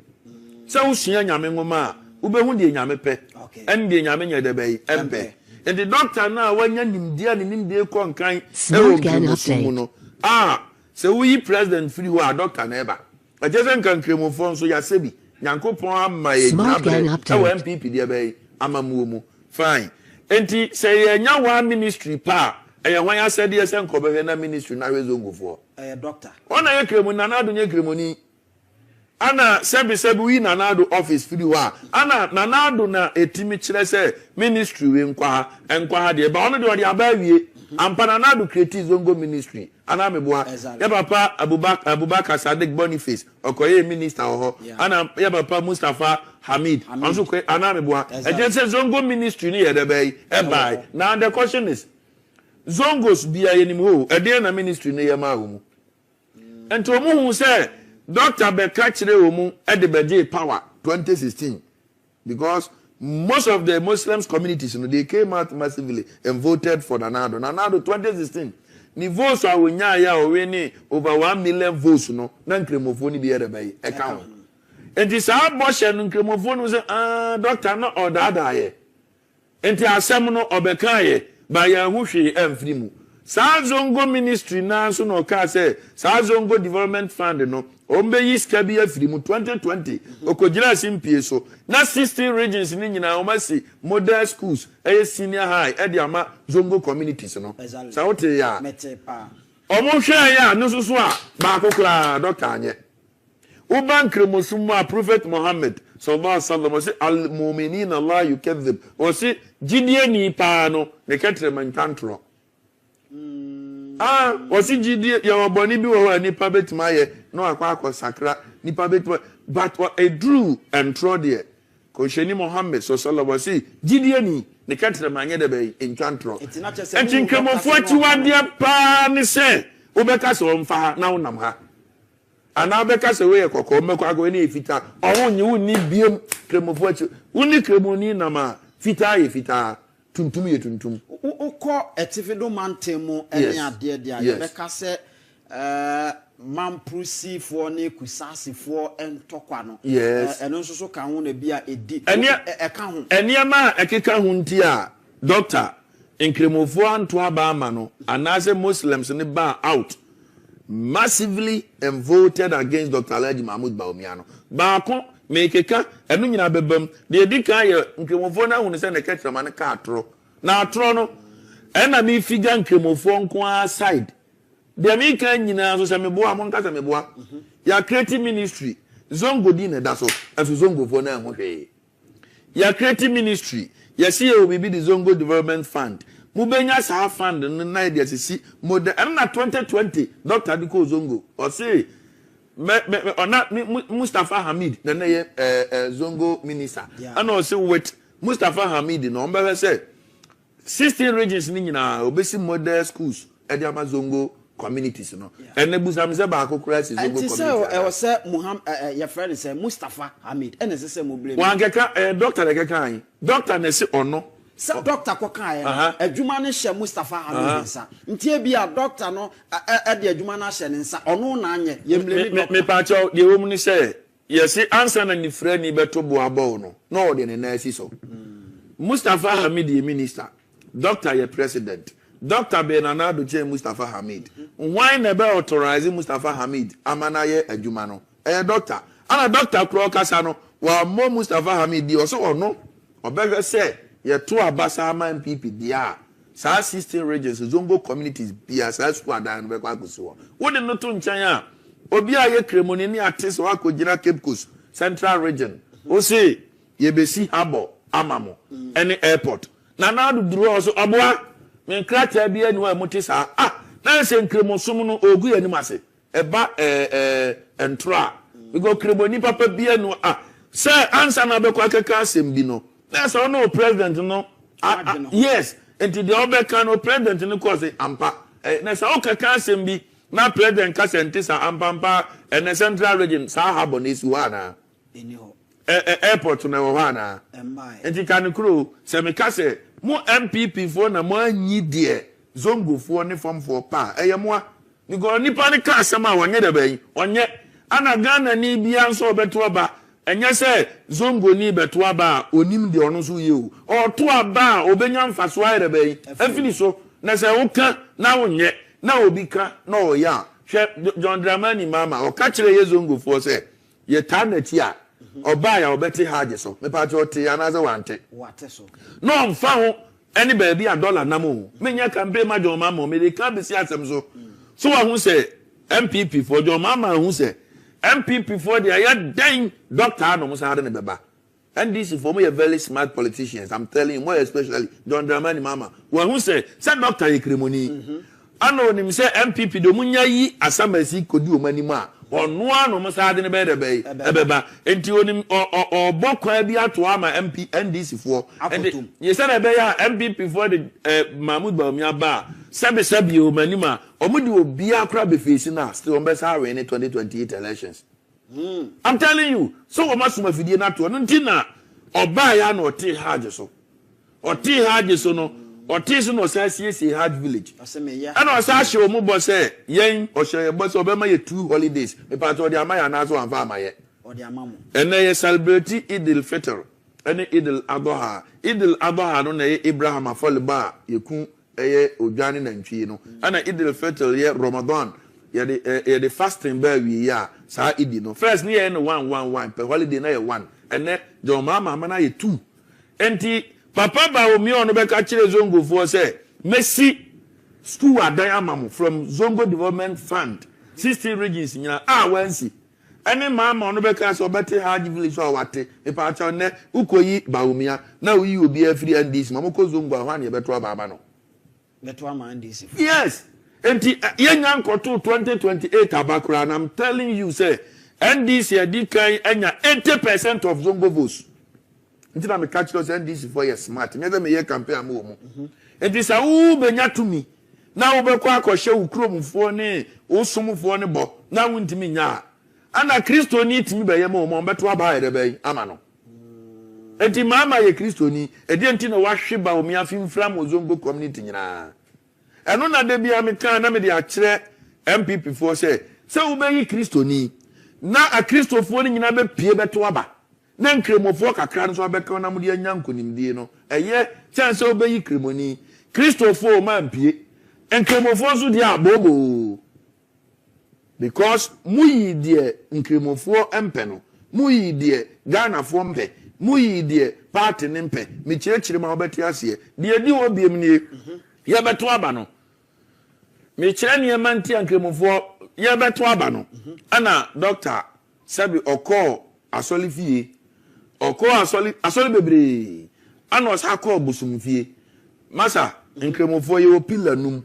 se wo sua nyame ngoma ubehu de nyame pe en de nyame nya de bai empe and the doctor na wanya nimdia ni nimde ko nkan e no se we president free wa doctor na eba ajesen kan kremofo so ya sebi nyankopon ama ye nyabere MPP de bai amamuo mu fine enti se ye nya wa ministry pa when I said yes and Kobena ministry na zongo for. Doctor. Ona ye kremu nanado nye kremoni. Ana sebi we nanado office fidi wa. Ana nanado na etimi kire se ministry we nkwa ha de ba ono de odi abawie. Ampa nanado create zongo ministry. Ana meboa. Ya papa Abubakar Sadiq Boniface okoye minister oho. Ana ya papa Mustafa Hamid. Also ana meboa. Ejense zongo ministry ni ye de bay. Now the question is Zongos be a anymore, a dear ministry near Maum. And to whom say, Dr. Bekachre Omu at the Baje Power 2016. Because most of the Muslims communities, they came out massively and voted for Nanado. Nanado 2016. Ni votes are when ya over 1 million votes, no, non cremophone be at a account. And this our bosh and cremophone was doctor not or the other. And the seminal or Bekaye. By a whooshy and frimu. Sazongo ministry na so no ka say Sazongo development fund no ombe yis kabia frimu 2020 okojira simpie so na 16 regions ni nyina omasi model schools senior high e dia ma zongo communities no sa wote ya omo hwe ya no so a ba kokura doctor anye uban kremosumu a prophet Muhammad sallallahu alaihi wasallam al mu'minin Allah yukadhib wasi jidie ni pa no ne ketre mantantro wasi jidie ya waboni bi wo nipa betima ye no akwa sakra nipa betima but a drew and trod here ko sheni Muhammad sallallahu alaihi wasallam jidie ni ne ketre manye de be entantro entin kremofo atiwade pa ni se obeka so mfa na wonam ha ana beka se we kokko mekwa ago ni fita ohun yi woni biem kremofo achi woni kremoni na ma fita ye fita tuntum ye tuntum ukọ etifido mantemu eni ade de aye beka se mamprusi ne kusasifo entokwa no eno nso so kan ho na bia edi eka ho eniema ekeka ho nti a doctor kremofo anto aba ama no anase muslims ne ba out massively and voted against Dr. Alhaji Mahmoud Bawumia no baako mekeka enu nyina bebam de edika ye nkemofo na hunu se ne ketrama ne ka atro na atro no ena mi figa nkemofo nko side de mi kan nyina so se meboa mo nka se meboa ya creative ministry zongo di ne da so afi zongo fo na ho hwe ya creative ministry ya see obi bi the zongo development fund Mubenya sa fund na idea sisi model na 2020 Dr. Diko Zongo or say ona Mustafa Hamid na ye Zongo minister and also with Mustafa Hamid no mbe say 16 regions ni nyina obesi model schools e dia ma Zongo communities no ene busam se ba akokura si Zongo community and so say Muhammad your friend say Mustafa Hamid ene se mo blame wan keka doctor le keka an doctor na se ono sa doctor kwaka ya adwuma ne hye Mustafa Hamid nsa ntie bia doctor no de adwuma na hye nsa ono na anye yemle me pa cho de wo mu ni say yesi answer na ni frɛ ni beto boabo no no de ne na asi so Mustafa Hamid ye minister doctor ye president Dr. Benanado che Mustafa Hamid why never authorize Mustafa Hamid amana ye adwuma no doctor ana doctor kro kasa no wa mo Mustafa Hamid di oso ono obega say ye to abasa ama MPP dia sa 16 regions zongo communities bia sa squad and be kwa kuso wo de no to nchan a obi a ye kremoni ni artist wa kojina Cape Coast Central region o say ye besi habo amamo any airport na na do duro so aboa me krata bia ni wa motisa na se kremosum no ogu ye ni mase eba entra we go kremoni papa bia no say answer na be kwa keka asem bi no that's no president no yes and the other kind of president no cause ampa na say okay can sem bi na president ka sente sa ampa and the central region sa habonesi wana eniho airport na wana and the can crew say me ka say mo MPP for na mo anyi de zongo for ne form for pa mo ni go nipa ne ka asema wonye de ban onye ana Ghana ni bia nso obeto ba enye se zongo ni beto aba onim de ono so ye o to aba obenya mfaso ayre bai afini so na se woka na wonye na obi ka na o ya hwe John Dramani mama o ka kire ye zongo fo se ye ta na ti a oba ya obeti haje so me pa cho te ya na ze wante so no mfa ho any baby a dollar namo menya campaign ma John Mama me dey can be see asem so wa hu say MPP for John Mama hu say MPP for the ya den doctor no mo sa ne beba and this for me a very smart politicians I'm telling you more especially John Dramani Mama wa hu say doctor Ekremoni ano nim say MPP do munya yi asamasi kodi o mani ma ono ano mo sa ne be de be ebeba enti onim obokwa bi ato ama MP NDC for and you said be ya MPP for the Mahmoud Bawumia ba sabi o mani ma omudi obi akra be face na still on be sa in 2028 elections. I'm telling you so o masuma fidie na to no ntina oba ya na oti haje so no otis no say hard village and o say she o mu bo say yen o she bo say obema ye 2 holidays me part o de amaya na so anfa amaye o de amamu and ye celebrate Eid al-Fitr and Eid al-Adha no na Abraham afoliba ye ku eye odwane na ntwie no and Eid al-Fitr ye Ramadan ye the fasting ba wi ya sa Eid no first ni ye no 1 per holiday na ye 1 and John Mama na ye 2 enti Papa Bawumia no be ka kire Zongo for say Messi school adan amamu from Zongo Development Fund 16 regions nyina wansi ene mama no be ka so bete hard village so wate e pa cha ne ukoyi Bawumia na uyi obi afri andis mama ko Zongo ahwa ne beto baba no beto ama andis yes enti yenya nkoto 2028 abakura and I'm telling you say NDC di kan enya 80% of Zongo votes. Ntina me catch us NDC for your smart. Me me ye campaign am wo mu. Enti sa wo benya tumi. Na wo be kwa akɔhye ukromfo ne osomfo ne bo. Na wo ntimi nya. Ana Kristo ni timi be ye mo beto aba ye be ama no. Enti mama ye Kristo ni e de enti na wahwe ba omi afimfra mo Zongo community nyina. Eno na de bia me kan na me de akyere MPP for say wo be ye Kristo ni na a Kristofo ni nyina be pie beto aba. Na nkremofo kakra nso abeka na mudi anya nkonimdie no eye chance obeyi kremoni Kristofo mampie nkremofo nso dia abobo because muyi die nkremofo empe no muyi die Ghana fo mpe muyi die party ne mpe me kirechire ma obeti ase die di obiem nie ye beto aba no me kire ne manti nkremofo ye beto aba no ana doctor sabi okọ asolifie oko asoli bebre ano sa ko busumfie masa nkremofo ye opila num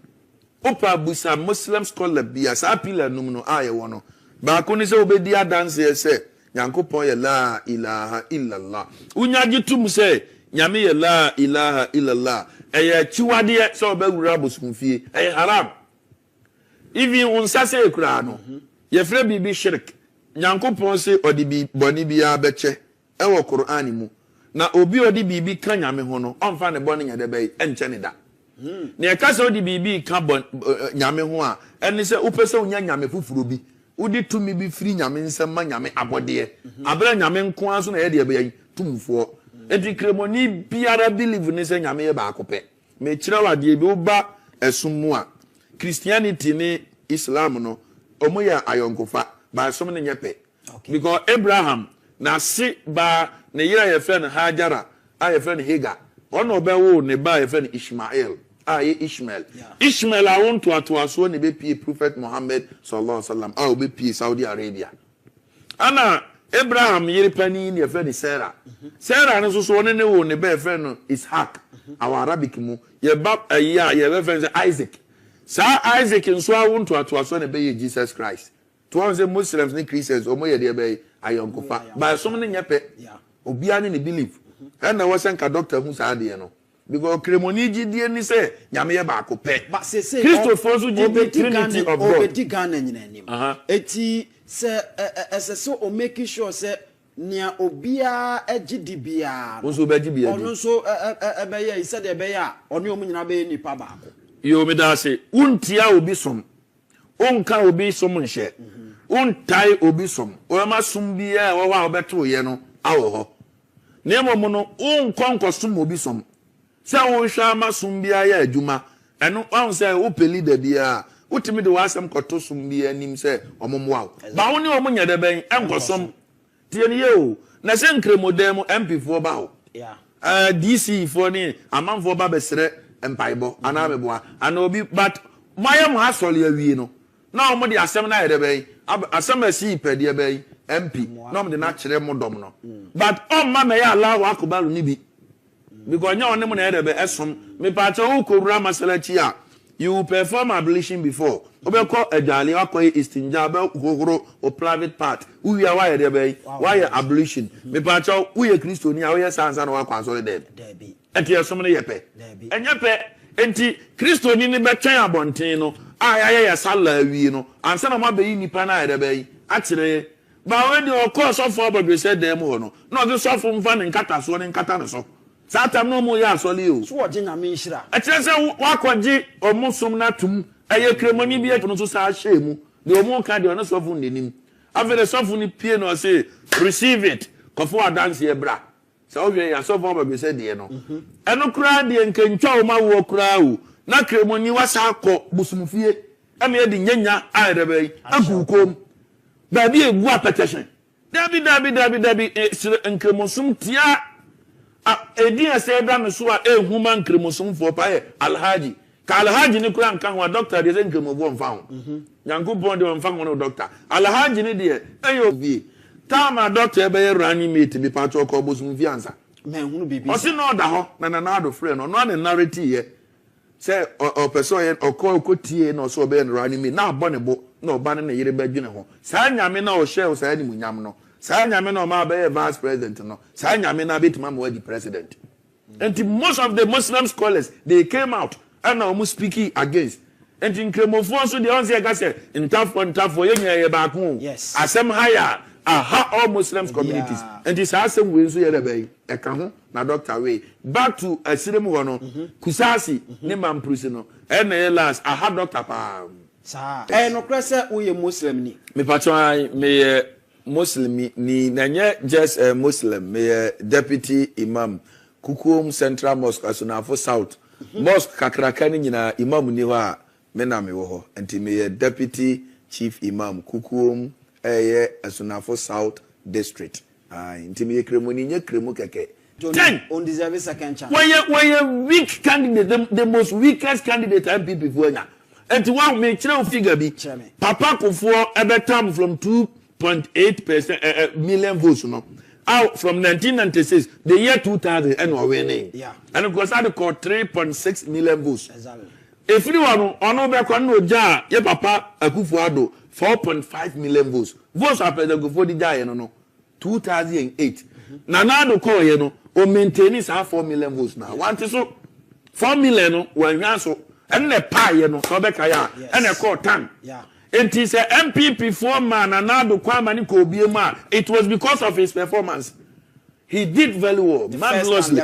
opa busa Muslim scholar bia sa pila num no aye wono ba ko ni se obedi adanse ye se Nyankopon ye la ilaha illallah unya gitum se nyame ye la ilaha illallah eye chiwade se obawura busumfie eye haram even unsase ekura no ye fre bibi shirk Nyankopon se odi bi boni bia beche ewo Qur'ani mu na obi odi bibi kan nyame ho no onfa ne boni nyade bai enche ne da ne ka se odi bibi kan nyame ho a eni se upese unya nyame fufuro bi udi tumi bi firi nyame nsem ma nyame abode abra nyame nko aso na ye de bai tumfo edi kremoni biara believe ne se nyame ye ba akope me kira wade bi uba esum a Christianity ni Islam no omo ya ayonkofa ba som ne nyepe because Abraham na si ba ne yira ye friend Hajara a ye friend Hagar ono be wo ne ba ye friend Ishmael a ye Ishmael Ishmael a won to aso ne be pie prophet Muhammad sallallahu alaihi wasallam a be pie Saudi Arabia ana Abraham yiri pani ne friend Sarah Sarah ne so ne wo ne be friend Ishaq our Arabic mu ye ba ya ye friend Isaac sa Isaac nso a won to aso ne be ye Jesus Christ to one say Muslims ni Christians o mo ye de be ayonkofa ba some ne nyepe obia ne believe and na wasen ka doctor hu sa de no because kremoni gidie ni say nyame ye ba akopɛ Christopher so gidie Trinity of God obedi Ghana nyina nim eti se so o make sure say nia obia agidi bia so be gibia ono so be ye said e be ya ono omu nyina be nipa ba ako yo me da say untia obi som onka obi som nhye untai obi som o ma som bia wo wa obeto ye no awo ho ne momo no unkonko som obi som se wo hwa ma som bia ya adwuma eno won se wo peli da bia utimi de wasem koto som bia nim se omomwa ba wo ne omo nya da ben enkosom tie ne ye o na se nkremodem MP4 ba ho DC for ni amanfo ba besere empaibo ana meboa ana obi but mayam ha sole awie no na omo de asem na yede bɛyi asem asi pɛde bɛyi MP na omo de na kyerɛ mo dom no but on ma me ya Allah akbaru ni bi because nya onem na yede bɛ esom me pa cha wo kowura masalachi a you perform ablution before obeko edale akoy istinja be gogoro o private part we are why there be why ablution me pa cha we Kristo ni a we sansa na wakwa so there be enti esom ne yepe enye pe enti Kristo ni be twen abonten no ya sala wi no ansa na ma be nipa na there be akire ba we di okoso for bodo se dem ho no na o so fo mfa ne nkata so ne nkata ne so Satam no mo ya asole o. So oje nyame nhira. A kire se wakoji omusom na tum eye kremoni bi eto no so sa hyemu. De omo ka de ono sofu ndenim. Afere sofu ni pie no say receive it. Kofo dance ye bra. Se o hwe ya sofu ba be se de no. Eno kura de nkentwa o ma wo kura o. Na kremoni wasa akọ busumfie. E me de nyanya arebai agukom. Ba bi egu apetition. Dabi nkremosum tia Edia say bra so a human kremosomfo pa alhaji ka alhaji ni kura nkan ho doctor de nkremovo mfa ho Nyankopon de mfa ho no doctor alhaji ni de eyo bi tama doctor e be reanimate bi pa to ko bosumfi ansa me hunu bibi o si no da ho na ado frɛ no no na narrative ye say o person ye ko tie no so be reanimate na abɔ ne bo na oba ne yere ba dwene ho saa nyame na o share o saa ni munyam no saa nyame na ma be vice president no saa nyame na betima ma the president and most of the Muslim scholars they came out and now speaking against and in kremofo so they once say intafo ye ba ko yes asem higher all Muslims communities and this asem we so ye be e ka ho na doctor we back to asirem ho no kusasi ne mamprisi no and last doctor pa sa no krese we Muslim ni me patwa me Muslim ni nanye just a Muslim me deputy imam Kukum Central Mosque Asunafo South Mosque kakraka ni nyina imam ni ho a me na me wo ho enti me deputy chief imam Kukum Asunafo South District enti me kremo ni nye kremo keke 10 on deserve second chance when weak candidate the most weakest candidate MP before nya enti one me kire figure bi papa kofo ebetam from 2.8% million votes no out from 1996 the year 2000 and we winning and of course I call 3.6 million votes exactly if you want ono be kwa no ja ye papa Akufo-Addo 4.5 million votes are president go for the ja no 2008 na do call ye no o maintain is 4 million votes now want so 4 million no wan hwa so and the pie no so be kaya and e call 10 it is a MPP foreman and now the Kwamani Kobiema. It was because of his performance. He did very well. Marvelously.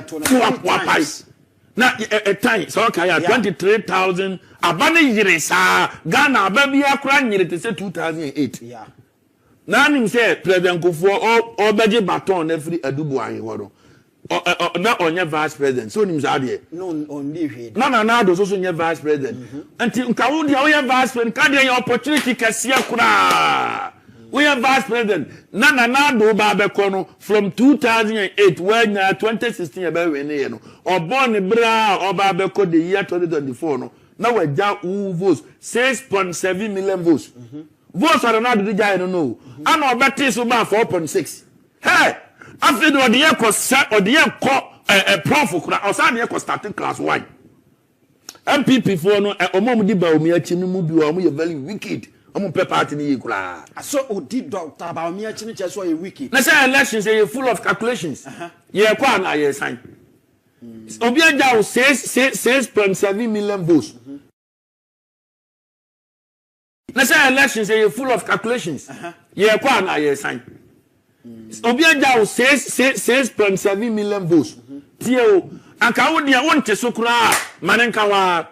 Now, a time, so okay, 23,000. Abani Jiresa, Ghana, baby, I cried near to say 2008. Yeah. Now, him say, President Kufuor, or Beji Baton, every Adubu, not on your vice president. So him say, no, only no, those also your vice president. Until Kaudi, we have vice president, can the opportunity Kasia Kura. We have vice president. Nana do Babekono from 2008 when 2016 about when or born bra or Babeko the year 2024. No, now we're down votes 6.7 million votes. Votes are not the guy I don't know. I know about this about 4.6. Hey. After the year cost or the year a prof or some year starting class 1. MPP for no Omom di Bawumia Chinumu are very wicked. Party ni kura. So did Dr. Bawumia Chini just why wicked. Let's say elections are full of calculations. Yeah, kwa na ye sign. Obiaa Jaw says 6.7 million votes. Let's say elections are full of calculations. Yeah, kwa na ye sign. Obiaa Jaw says 6.7 million votes. Tio, anka wo dia wonte so kura manenka wa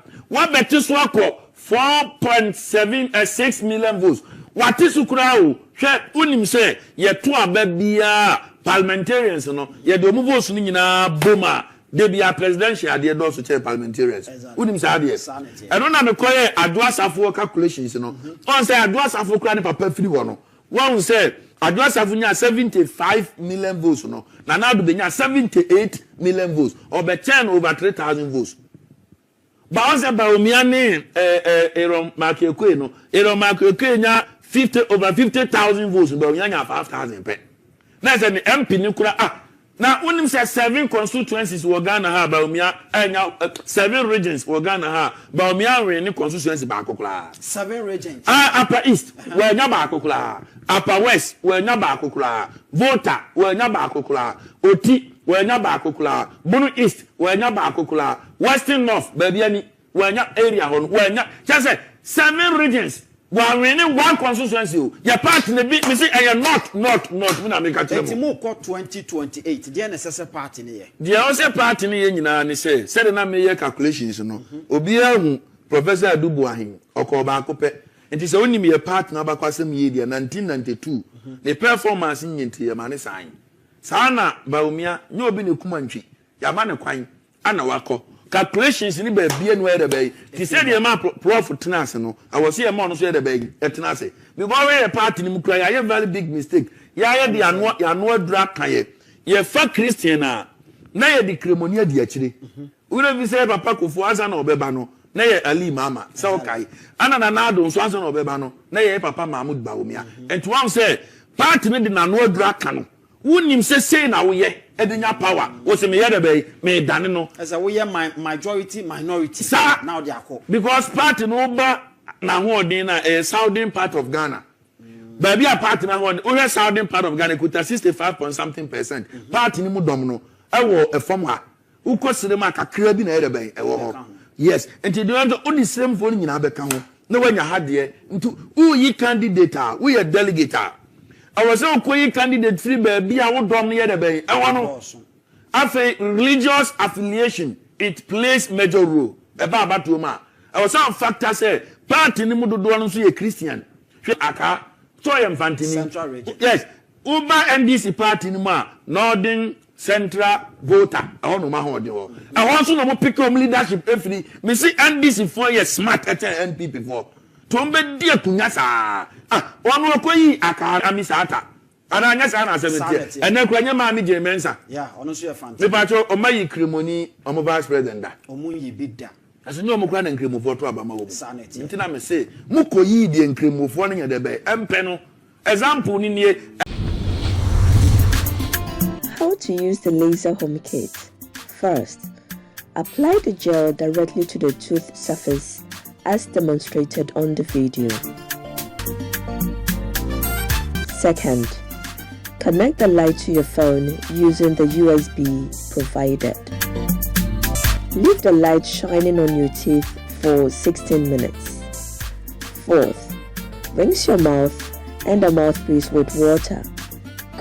betu so akọ 4.76 million votes. What is ukura o? Hwe unim se ye to aba bia parliamentarians no ye de omu votes ni nyina boma de bia presidential de do so che parliamentarians. Unim se ade. E no na me koye adoasafo calculations no. On say adoasafo kura ne papa firi wo no. One say Adwasafo nya 75 million votes no. Nana Ado benya 78 million votes. Or be 10 over 3,000 votes. But once Bawumia ne Erom Makiekwe no. Erom Makiekwe nya 50 over 50,000 votes. Bawumia nya 5,000 pe. Na say the MP ni kura na unim say 7 constituencies wo Ghana ha Bawumia nya 7 regions wo Ghana ha Bawumia we ni constituency ba akokla 7 regions Upper East we nya ba akokla Upper West we nya ba akokla Volta we nya ba akokla Oti we nya ba akokla Bunu East we nya ba akokla Western North baby ani we nya area hon we nya just say 7 regions. Well, we need one constituency. Your party me say not. Me na make a tell. Eti mo ko 2028. The necessary party ne ye. The also party ne ye nyina ne say na me ye calculations no. Obi ahu Professor Adubu ahin oko ba akopɛ. Enti say onim ye party na ba kwasem ye dia 1992. The performance nyenti ye ma ne san. Saa na Bawumia nye obi ne kumantwi. Ya ma ne kwan ana wakɔ. Calculations ni be bia no ere be ti say the ma prof tenase no I was here ma no so ere be tenase because we party ni mu kra ya very big mistake ya the ano adura kan ye fa Christian na ye di ceremony di akire we no be say papa Kofu asa na obeba no na ye Ali Mama say okay ana na ado so asa na obeba no na ye papa Mahmud Bawumia and one say party ni di na ano adura kan no wonim say na wo ye edenya power wo se me ye be me dane no as a we majority minority now they are called because party no ba na hoodin na southern part of Ghana baby a party na hoodin o southern part of Ghana kuta 65.something%. Party ni mu dom no e wo e form ha wo kosire ma kakra bi na ye be e wo ho yes enti do want only same phone nyina be ka ho na wanya hade ntu who yi candidate who ye delegate I was so quick candidate free baby. I would dom near the bay. I want to after religious affiliation, it plays major role. About Tuma. I was some factor say party ni mudu do see a Christian. Aka so I am fantini. Yes. Uba NDC party ni ma Northern Central voter. I want to ma hold. I want to know pick up leadership every. Me see NDC 4 years smart at NP before. Tombe dia kunyasa wanu okoyi aka amisata ana anyasa na asebete ene kwanya ma mi je mensa ono so ye fanta me pacho o mayi kremoni o mo vice president da omo yi bida aso ni o mo kra na nkremofo to abama wo ntina me say mukoyi die nkremofo no nyade be empe no example ni nie. How to use the laser home kit. First, apply the gel directly to the tooth surface as demonstrated on the video. Second, connect the light to your phone using the USB provided. Leave the light shining on your teeth for 16 minutes. Fourth, rinse your mouth and the mouthpiece with water,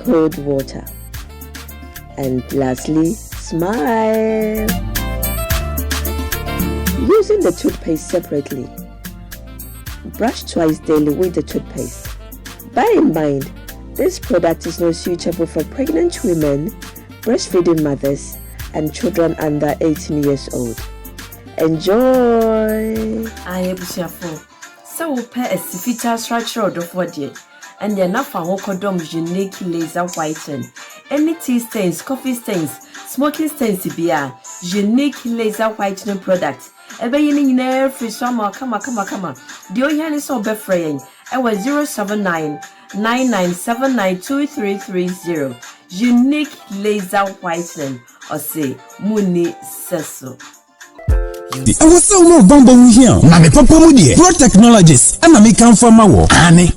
cold water. And lastly, smile. Using the toothpaste separately. Brush twice daily with the toothpaste. Bear in mind, this product is not suitable for pregnant women, breastfeeding mothers, and children under 18 years old. Enjoy! I am Bushafo. So we pair a sifita structure of body, and the enough for Hokodom unique laser whiten. Any tea stains, coffee stains, smoking stains, Obiaa, unique laser whitening product. Ebe yini nyina free summer kama. The oyan is so befraying. I was 07999792330. Unique laser whitening or say Muni Seso. I was so no bumbo here. Nami papa mudie. Pro Technologies. And I come from our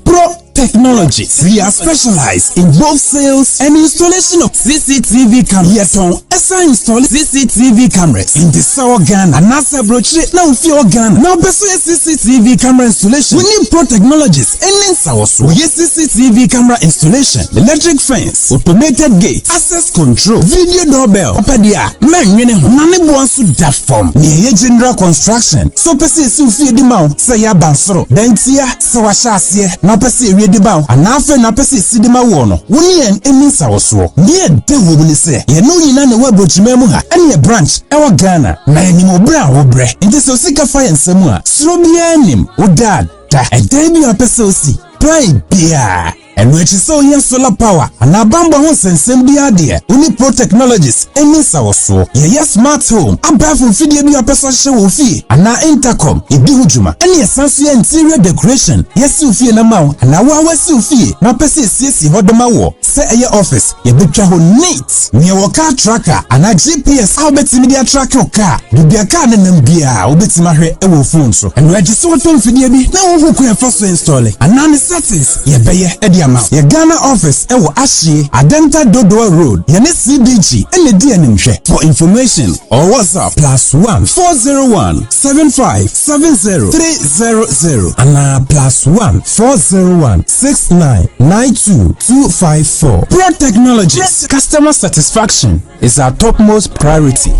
Pro Technologies. We are specialized in both sales and installation of CCTV cameras. Esa install CCTV cameras in the Sour Ghana and NASA brochure now for Ghana. Now beso CCTV camera installation. We need Pro Technologies and then so yes CCTV camera installation, electric fence, automated gate, access control, video doorbell. Opadia, man yene nane buansu that form. Niye general construction. So pesi si ufi di mau say ya bansoro. Dentia so washasiye. Na pesi the bow and after na pesi sidima wono woni en eminsa woso ye de wo ni se ye no nyina ne wabochimemu ha ene ye branch ewa Ghana na enim obra wo bre nti so sika fa ensemu a sro bia nim wo dad da e dem ya pesi osi pride bia And when you saw here solar power, and Abamba wants and send be idea. Only Pro Technologies, any so. Yes, smart home. Above from Fidia Person show fee. And now intercom, Ibihujuma. Any essential interior decoration. Yes, you feel now. And now was you fee. Now Pessi CC Hodamawo. Set a your office. You bet your neat. Near your car tracker. And a GPS. I'll bet media track your car. You be a car and then be a bit my hair ever phone so. And register what from Fidia. Now who can first install it. And now the settings. You bay Ediama. Your Ghana office. Ewo Ashi. Adenta Dodoa Road. Yane CBG. And the DNM. For information or WhatsApp +1 401 75 70 300 and +1 401 69 92 254. Pro Technologies. Customer satisfaction is our topmost priority.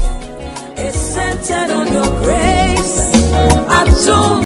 It's centered on your grace.